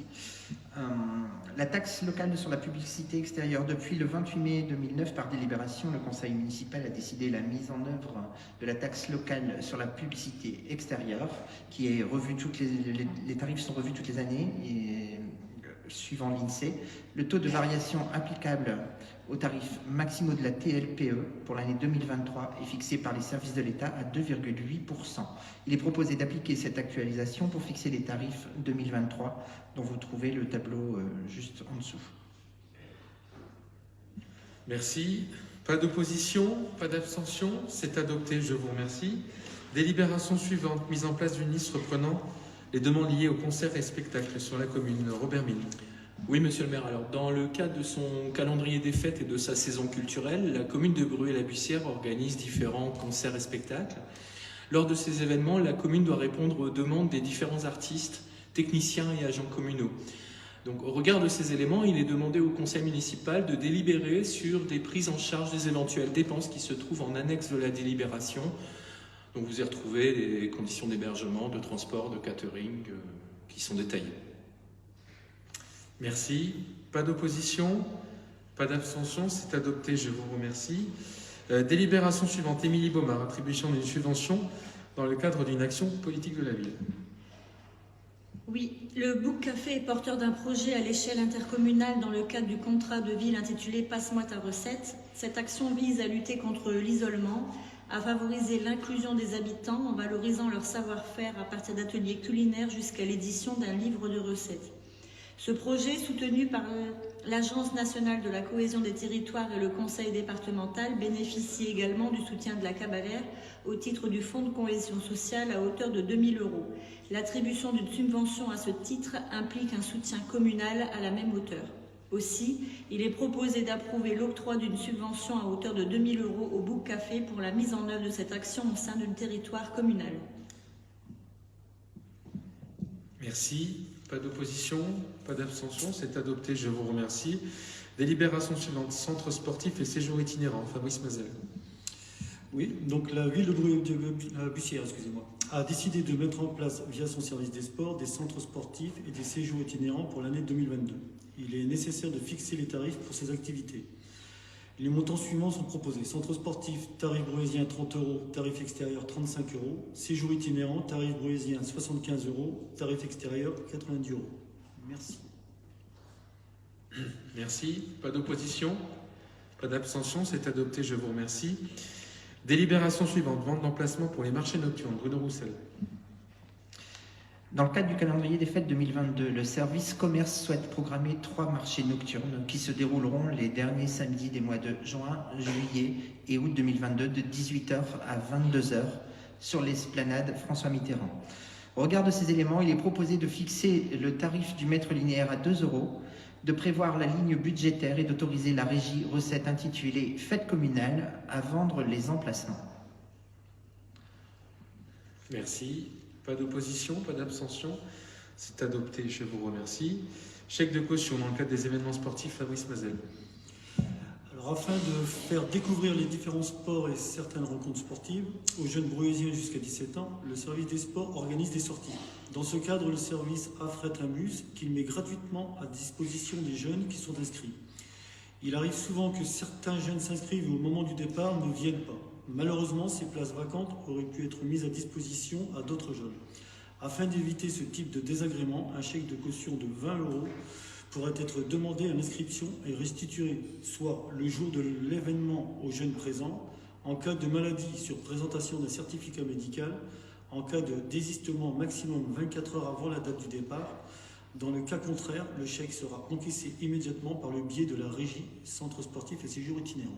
La taxe locale sur la publicité extérieure. Depuis le 28 mai 2009, par délibération, le conseil municipal a décidé la mise en œuvre de la taxe locale sur la publicité extérieure, qui est revue les tarifs sont revus toutes les années, et suivant l'INSEE. Le taux de variation applicable aux tarifs maximaux de la TLPE pour l'année 2023 est fixé par les services de l'État à 2,8%. Il est proposé d'appliquer cette actualisation pour fixer les tarifs 2023, dont vous trouvez le tableau juste en dessous. Merci. Pas d'opposition, pas d'abstention, c'est adopté, je vous remercie. Délibération suivante, mise en place d'une liste reprenant les demandes liées aux concerts et spectacles sur la commune. Robert Mille. Oui, monsieur le maire. Alors, dans le cadre de son calendrier des fêtes et de sa saison culturelle, la commune de Bruay-la-Bussière organise différents concerts et spectacles. Lors de ces événements, la commune doit répondre aux demandes des différents artistes, techniciens et agents communaux. Donc, au regard de ces éléments, il est demandé au conseil municipal de délibérer sur des prises en charge des éventuelles dépenses qui se trouvent en annexe de la délibération. Donc, vous y retrouvez les conditions d'hébergement, de transport, de catering qui sont détaillées. Merci. Pas d'opposition, pas d'abstention, c'est adopté, je vous remercie. Délibération suivante, Émilie Baumard, attribution d'une subvention dans le cadre d'une action politique de la ville. Oui, le Book Café est porteur d'un projet à l'échelle intercommunale dans le cadre du contrat de ville intitulé « Passe-moi ta recette ». Cette action vise à lutter contre l'isolement, à favoriser l'inclusion des habitants en valorisant leur savoir-faire à partir d'ateliers culinaires jusqu'à l'édition d'un livre de recettes. Ce projet, soutenu par l'Agence nationale de la cohésion des territoires et le conseil départemental, bénéficie également du soutien de la Cabalère au titre du Fonds de cohésion sociale à hauteur de 2 000 €. L'attribution d'une subvention à ce titre implique un soutien communal à la même hauteur. Aussi, il est proposé d'approuver l'octroi d'une subvention à hauteur de 2 000 € au Book Café pour la mise en œuvre de cette action au sein d'un territoire communal. Merci. Pas d'opposition, pas d'abstention, c'est adopté, je vous remercie. Délibération suivante, centre sportif et séjour itinérant. Fabrice Mazel. Oui, donc la ville de Bruay-la-Bussière, a décidé de mettre en place, via son service des sports, des centres sportifs et des séjours itinérants pour l'année 2022. Il est nécessaire de fixer les tarifs pour ces activités. Les montants suivants sont proposés. Centre sportif, tarif bruésien 30 €, tarif extérieur 35 €. Séjour itinérant, tarif bruésien 75 €, tarif extérieur 90 €. Merci. Merci. Pas d'opposition, pas d'abstention, c'est adopté, je vous remercie. Délibération suivante, vente d'emplacement pour les marchés nocturnes. Bruno Roussel. Dans le cadre du calendrier des fêtes 2022, le service commerce souhaite programmer 3 marchés nocturnes qui se dérouleront les derniers samedis des mois de juin, juillet et août 2022 de 18 h à 22 h sur l'esplanade François Mitterrand. Au regard de ces éléments, il est proposé de fixer le tarif du mètre linéaire à 2 €, de prévoir la ligne budgétaire et d'autoriser la régie recette intitulée « Fête communale » à vendre les emplacements. Merci. Pas d'opposition, pas d'abstention. C'est adopté, je vous remercie. Chèque de caution dans le cadre des événements sportifs, Fabrice Mazel. Alors, afin de faire découvrir les différents sports et certaines rencontres sportives aux jeunes brouésiens jusqu'à 17 ans, le service des sports organise des sorties. Dans ce cadre, le service Affret Amuse, qu'il met gratuitement à disposition des jeunes qui sont inscrits. Il arrive souvent que certains jeunes s'inscrivent et au moment du départ ne viennent pas. Malheureusement, ces places vacantes auraient pu être mises à disposition à d'autres jeunes. Afin d'éviter ce type de désagrément, un chèque de caution de 20 € pourrait être demandé à l'inscription et restitué soit le jour de l'événement aux jeunes présents, en cas de maladie sur présentation d'un certificat médical, en cas de désistement maximum 24 heures avant la date du départ. Dans le cas contraire, le chèque sera encaissé immédiatement par le biais de la régie Centre sportif et séjour itinérant.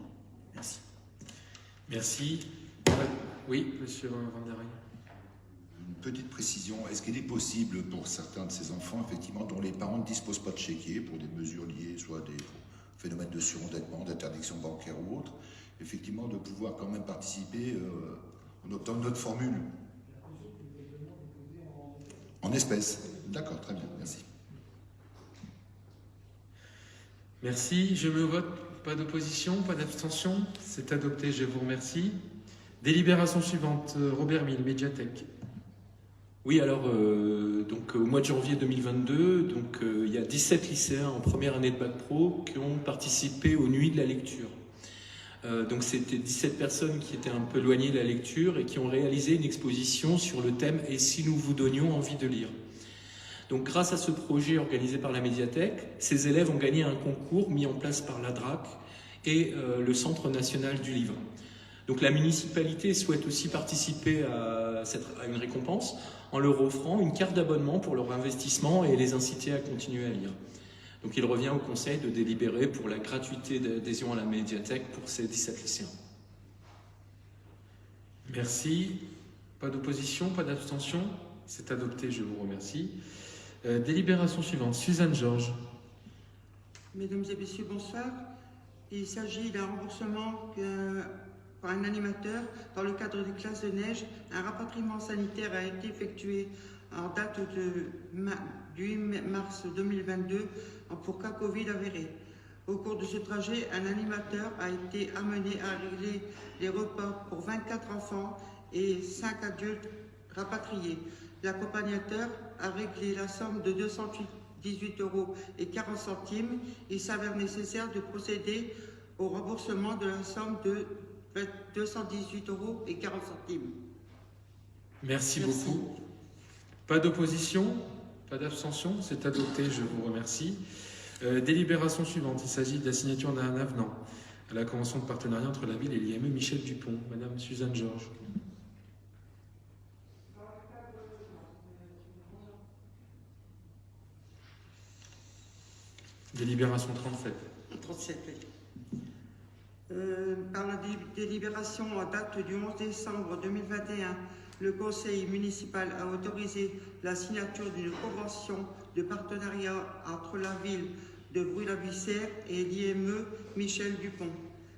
Merci. Merci. Oui, monsieur Van der Rey. Une petite précision, est-ce qu'il est possible pour certains de ces enfants, effectivement, dont les parents ne disposent pas de chéquier pour des mesures liées, soit des phénomènes de surendettement, d'interdiction bancaire ou autre, effectivement, de pouvoir quand même participer en optant notre formule en espèces? D'accord, très bien, merci. Merci, je me vote. Pas d'opposition, pas d'abstention. C'est adopté, je vous remercie. Délibération suivante, Robert Mille, Médiathèque. Oui, alors, donc, au mois de janvier 2022, il y a 17 lycéens en première année de Bac Pro qui ont participé aux Nuits de la lecture. Donc c'était 17 personnes qui étaient un peu éloignées de la lecture et qui ont réalisé une exposition sur le thème « Et si nous vous donnions envie de lire ?» Donc grâce à ce projet organisé par la médiathèque, ces élèves ont gagné un concours mis en place par la DRAC et le Centre national du livre. Donc la municipalité souhaite aussi participer à une récompense en leur offrant une carte d'abonnement pour leur investissement et les inciter à continuer à lire. Donc il revient au Conseil de délibérer pour la gratuité d'adhésion à la médiathèque pour ces 17 lycéens. Merci. Pas d'opposition, pas d'abstention. C'est adopté, je vous remercie. Délibération suivante, Suzanne Georges. Mesdames et messieurs, bonsoir. Il s'agit d'un remboursement par un animateur dans le cadre des classes de neige. Un rapatriement sanitaire a été effectué en date du 8 mars 2022 pour cas Covid avéré. Au cours de ce trajet, un animateur a été amené à régler les repas pour 24 enfants et 5 adultes rapatriés. L'accompagnateur a réglé la somme de 218,40 €. Il s'avère nécessaire de procéder au remboursement de la somme de 218,40 €. Merci beaucoup. Pas d'opposition, pas d'abstention, c'est adopté, je vous remercie. Délibération suivante, il s'agit de la signature d'un avenant à la convention de partenariat entre la ville et l'IME Michel Dupont. Madame Suzanne Georges. Délibération 37. 37, oui. Par la délibération en date du 11 décembre 2021, le conseil municipal a autorisé la signature d'une convention de partenariat entre la ville de Bruy-la-Buissière et l'IME Michel Dupont,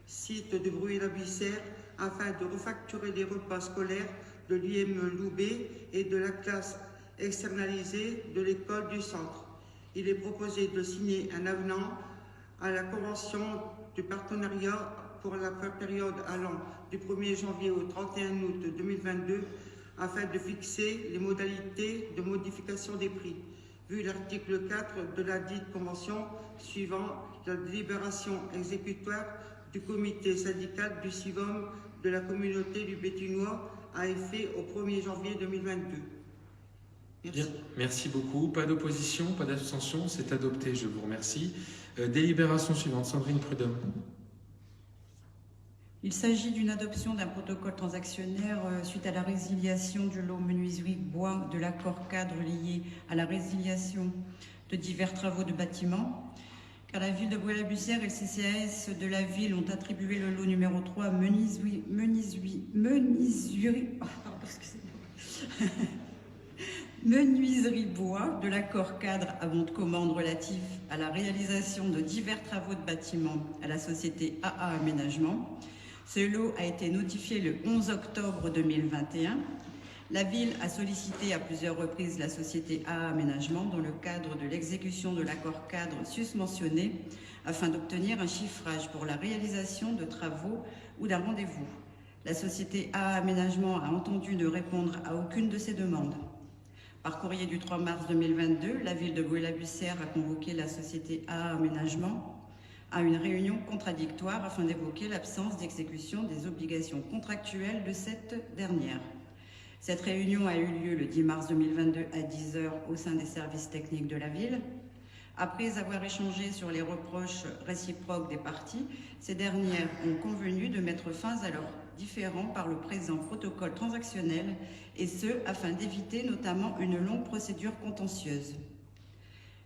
site de Bruy-la-Buissière, afin de refacturer les repas scolaires de l'IME Loubet et de la classe externalisée de l'école du centre. Il est proposé de signer un avenant à la convention du partenariat pour la période allant du 1er janvier au 31 août 2022 afin de fixer les modalités de modification des prix, vu l'article 4 de la dite convention suivant la délibération exécutoire du comité syndical du CIVOM de la communauté du Béthunois à effet au 1er janvier 2022. Merci. Bien, merci beaucoup. Pas d'opposition, pas d'abstention, c'est adopté, je vous remercie. Délibération suivante, Sandrine Prudhomme. Il s'agit d'une adoption d'un protocole transactionnaire suite à la résiliation du lot menuiserie bois de l'accord cadre lié à la résiliation de divers travaux de bâtiments. Car la ville de Bruy-la-Buissière et le CCAS de la ville ont attribué le lot numéro 3 menuiserie bois de l'accord cadre à bon de commande relatif à la réalisation de divers travaux de bâtiments à la société AA Aménagement. Ce lot a été notifié le 11 octobre 2021. La ville a sollicité à plusieurs reprises la société AA Aménagement dans le cadre de l'exécution de l'accord cadre susmentionné afin d'obtenir un chiffrage pour la réalisation de travaux ou d'un rendez-vous. La société AA Aménagement a entendu ne répondre à aucune de ces demandes. Par courrier du 3 mars 2022, la ville de Bruay-la-Bussière a convoqué la société AA Aménagement à une réunion contradictoire afin d'évoquer l'absence d'exécution des obligations contractuelles de cette dernière. Cette réunion a eu lieu le 10 mars 2022 à 10 h au sein des services techniques de la ville. Après avoir échangé sur les reproches réciproques des parties, ces dernières ont convenu de mettre fin à leurs différends par le présent protocole transactionnel, et ce, afin d'éviter notamment une longue procédure contentieuse.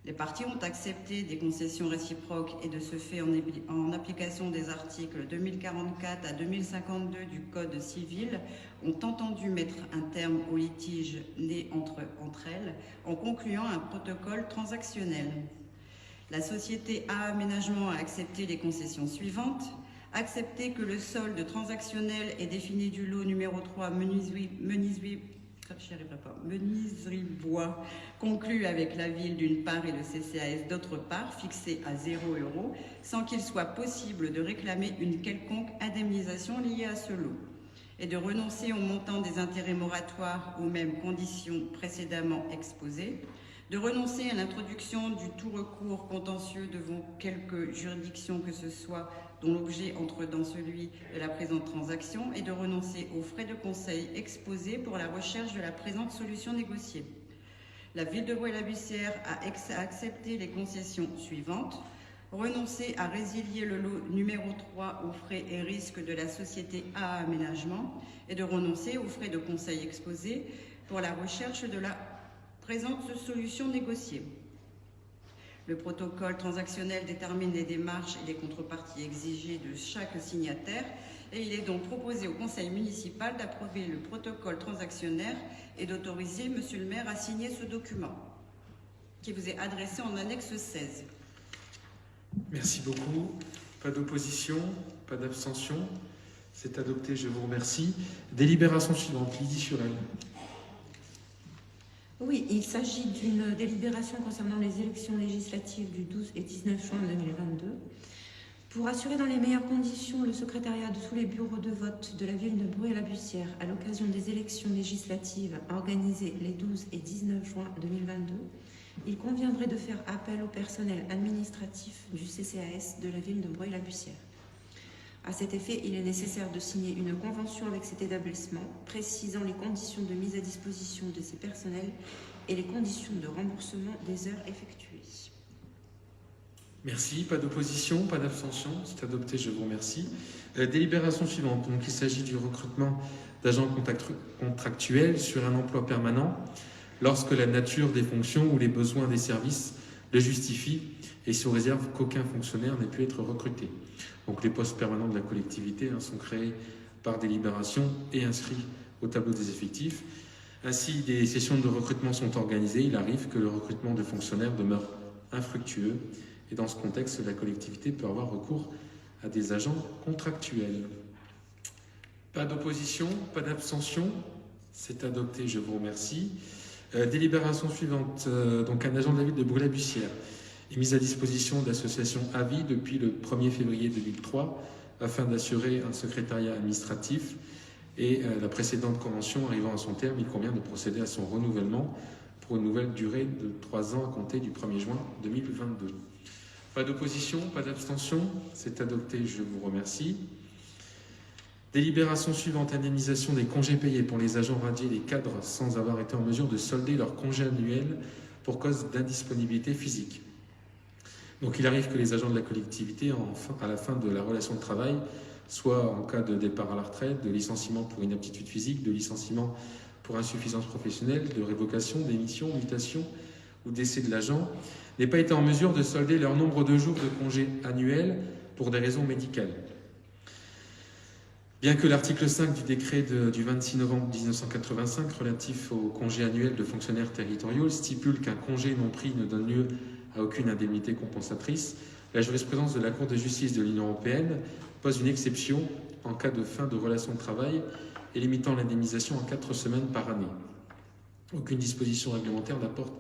Les parties ont accepté des concessions réciproques et de ce fait, en application des articles 2044 à 2052 du Code civil, ont entendu mettre un terme au litige né entre elles en concluant un protocole transactionnel. La société AA Aménagement a accepté les concessions suivantes. Accepter que le solde transactionnel est défini du lot numéro 3 menuiserie bois conclu avec la ville d'une part et le CCAS d'autre part, fixé à 0 € sans qu'il soit possible de réclamer une quelconque indemnisation liée à ce lot, et de renoncer au montant des intérêts moratoires aux mêmes conditions précédemment exposées, de renoncer à l'introduction du tout recours contentieux devant quelque juridiction que ce soit dont l'objet entre dans celui de la présente transaction, et de renoncer aux frais de conseil exposés pour la recherche de la présente solution négociée. La ville de Bruay-la-Bussière a accepté les concessions suivantes: renoncer à résilier le lot numéro 3 aux frais et risques de la société AA Aménagement, et de renoncer aux frais de conseil exposés pour la recherche de la présente solution négociée. Le protocole transactionnel détermine les démarches et les contreparties exigées de chaque signataire, et il est donc proposé au conseil municipal d'approuver le protocole transactionnaire et d'autoriser monsieur le maire à signer ce document qui vous est adressé en annexe 16. Merci beaucoup. Pas d'opposition, pas d'abstention. C'est adopté, je vous remercie. Délibération suivante, Lydie Surel. Oui, il s'agit d'une délibération concernant les élections législatives du 12 et 19 juin 2022. Pour assurer dans les meilleures conditions le secrétariat de tous les bureaux de vote de la ville de Bruay-la-Bussière à l'occasion des élections législatives organisées les 12 et 19 juin 2022, il conviendrait de faire appel au personnel administratif du CCAS de la ville de Bruay-la-Bussière. À cet effet, il est nécessaire de signer une convention avec cet établissement précisant les conditions de mise à disposition de ces personnels et les conditions de remboursement des heures effectuées. Merci. Pas d'opposition, pas d'abstention. C'est adopté, je vous remercie. Délibération suivante. Donc, il s'agit du recrutement d'agents contractuels sur un emploi permanent lorsque la nature des fonctions ou les besoins des services le justifient et sous réserve qu'aucun fonctionnaire n'ait pu être recruté. Donc les postes permanents de la collectivité sont créés par délibération et inscrits au tableau des effectifs. Ainsi, des sessions de recrutement sont organisées. Il arrive que le recrutement de fonctionnaires demeure infructueux. Et dans ce contexte, la collectivité peut avoir recours à des agents contractuels. Pas d'opposition, pas d'abstention. C'est adopté, je vous remercie. Délibération suivante. Donc un agent de la ville de Bruay-la-Bussière est mis à disposition de l'association AVI depuis le 1er février 2003 afin d'assurer un secrétariat administratif, et la précédente convention arrivant à son terme, il convient de procéder à son renouvellement pour une nouvelle durée de 3 ans à compter du 1er juin 2022. Pas d'opposition, pas d'abstention, c'est adopté, je vous remercie. Délibération suivante, indemnisation des congés payés pour les agents radiés des cadres sans avoir été en mesure de solder leur congé annuel pour cause d'indisponibilité physique. Donc il arrive que les agents de la collectivité, à la fin de la relation de travail, soit en cas de départ à la retraite, de licenciement pour inaptitude physique, de licenciement pour insuffisance professionnelle, de révocation, démission, mutation ou décès de l'agent, n'aient pas été en mesure de solder leur nombre de jours de congés annuels pour des raisons médicales. Bien que l'article 5 du décret du 26 novembre 1985 relatif aux congés annuels de fonctionnaires territoriaux stipule qu'un congé non pris ne donne lieu à aucune indemnité compensatrice, la jurisprudence de la Cour de justice de l'Union européenne pose une exception en cas de fin de relation de travail et limitant l'indemnisation en 4 semaines par année. Aucune disposition réglementaire n'apporte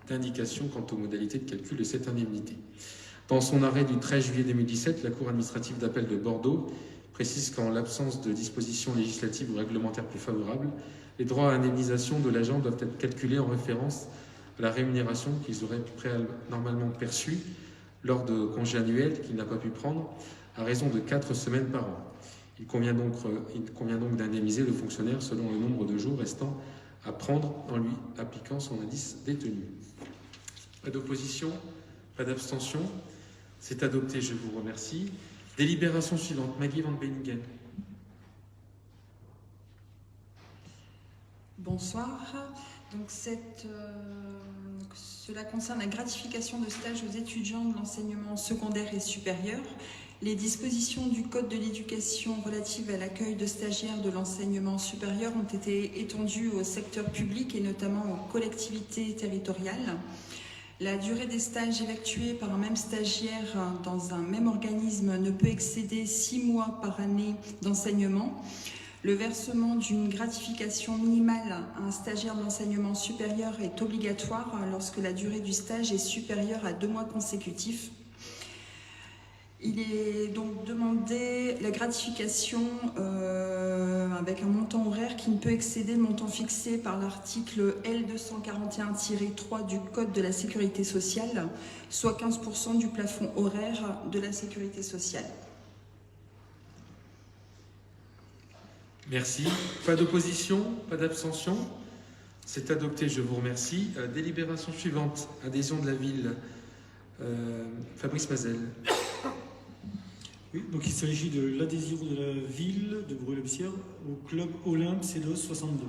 d'indication quant aux modalités de calcul de cette indemnité. Dans son arrêt du 13 juillet 2017, la Cour administrative d'appel de Bordeaux précise qu'en l'absence de dispositions législatives ou réglementaires plus favorables, les droits à indemnisation de l'agent doivent être calculés en référence à la rémunération qu'ils auraient normalement perçue lors de congés annuels qu'il n'a pas pu prendre à raison de 4 semaines par an. Il convient donc d'indemniser le fonctionnaire selon le nombre de jours restant à prendre en lui appliquant son indice détenu. Pas d'opposition, pas d'abstention. C'est adopté, je vous remercie. Délibération suivante, Maggie Van Beyningen. Bonsoir. Donc cela concerne la gratification de stage aux étudiants de l'enseignement secondaire et supérieur. Les dispositions du Code de l'éducation relatives à l'accueil de stagiaires de l'enseignement supérieur ont été étendues au secteur public et notamment aux collectivités territoriales. La durée des stages effectués par un même stagiaire dans un même organisme ne peut excéder 6 mois par année d'enseignement. Le versement d'une gratification minimale à un stagiaire de l'enseignement supérieur est obligatoire lorsque la durée du stage est supérieure à 2 mois consécutifs. Il est donc demandé la gratification avec un montant horaire qui ne peut excéder le montant fixé par l'article L241-3 du Code de la Sécurité sociale, soit 15% du plafond horaire de la Sécurité sociale. Merci. Pas d'opposition, pas d'abstention. C'est adopté, je vous remercie. Délibération suivante, adhésion de la ville. Fabrice Mazel. Oui, donc il s'agit de l'adhésion de la ville de Bruy-la-Bussière au club Olympe CEDOS 62.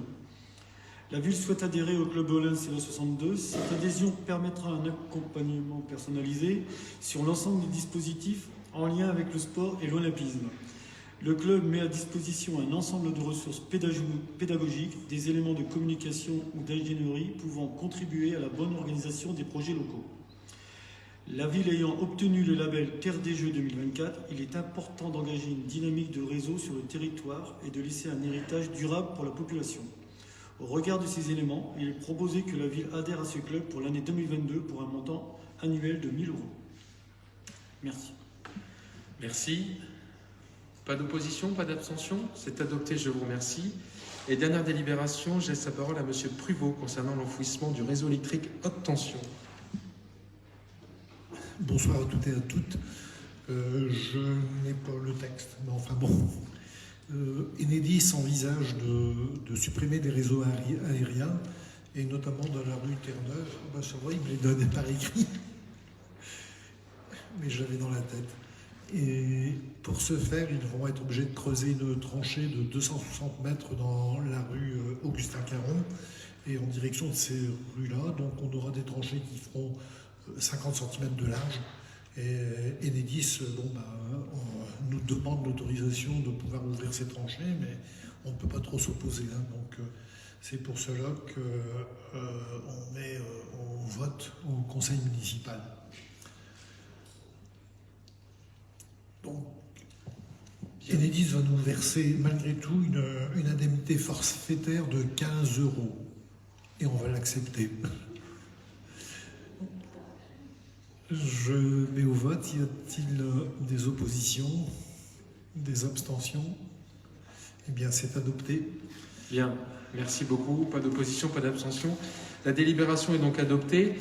La ville souhaite adhérer au club Olympe CEDOS 62. Cette adhésion permettra un accompagnement personnalisé sur l'ensemble des dispositifs en lien avec le sport et l'olympisme. Le club met à disposition un ensemble de ressources pédagogiques, des éléments de communication ou d'ingénierie pouvant contribuer à la bonne organisation des projets locaux. La ville ayant obtenu le label Terre des Jeux 2024, il est important d'engager une dynamique de réseau sur le territoire et de laisser un héritage durable pour la population. Au regard de ces éléments, il est proposé que la ville adhère à ce club pour l'année 2022 pour un montant annuel de 1 000 €. Merci. Merci. Pas d'opposition, pas d'abstention. C'est adopté, je vous remercie. Et dernière délibération, je laisse la parole à M. Pruvot concernant l'enfouissement du réseau électrique haute tension. Bonsoir à toutes et à toutes. Je n'ai pas le texte, mais enfin bon. Enedis envisage de supprimer des réseaux aériens, et notamment dans la rue Terre-Neuve. Ben, ça va, il me les donnait par écrit, mais je l'avais dans la tête. Et pour ce faire, ils vont être obligés de creuser une tranchée de 260 mètres dans la rue Augustin Caron, et en direction de ces rues-là. Donc on aura des tranchées qui feront 50 cm de large, et Enedis on nous demande l'autorisation de pouvoir ouvrir ces tranchées, mais on ne peut pas trop s'opposer. Donc c'est pour cela qu'on met au vote au conseil municipal. Donc Enedis va nous verser malgré tout une indemnité forfaitaire de 15 €, et on va l'accepter. Je mets au vote. Y a-t-il des oppositions, des abstentions? Eh bien, c'est adopté. Bien, merci beaucoup. Pas d'opposition, pas d'abstention. La délibération est donc adoptée.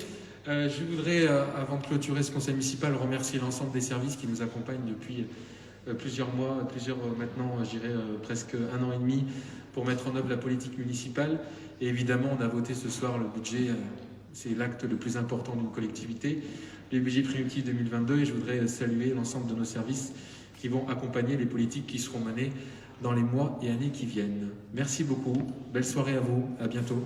Je voudrais, avant de clôturer ce conseil municipal, remercier l'ensemble des services qui nous accompagnent depuis plusieurs mois, maintenant, je dirais presque 1 an et demi, pour mettre en œuvre la politique municipale. Et évidemment, on a voté ce soir le budget, c'est l'acte le plus important d'une collectivité, le budget primitif 2022, et je voudrais saluer l'ensemble de nos services qui vont accompagner les politiques qui seront menées dans les mois et années qui viennent. Merci beaucoup, belle soirée à vous, à bientôt.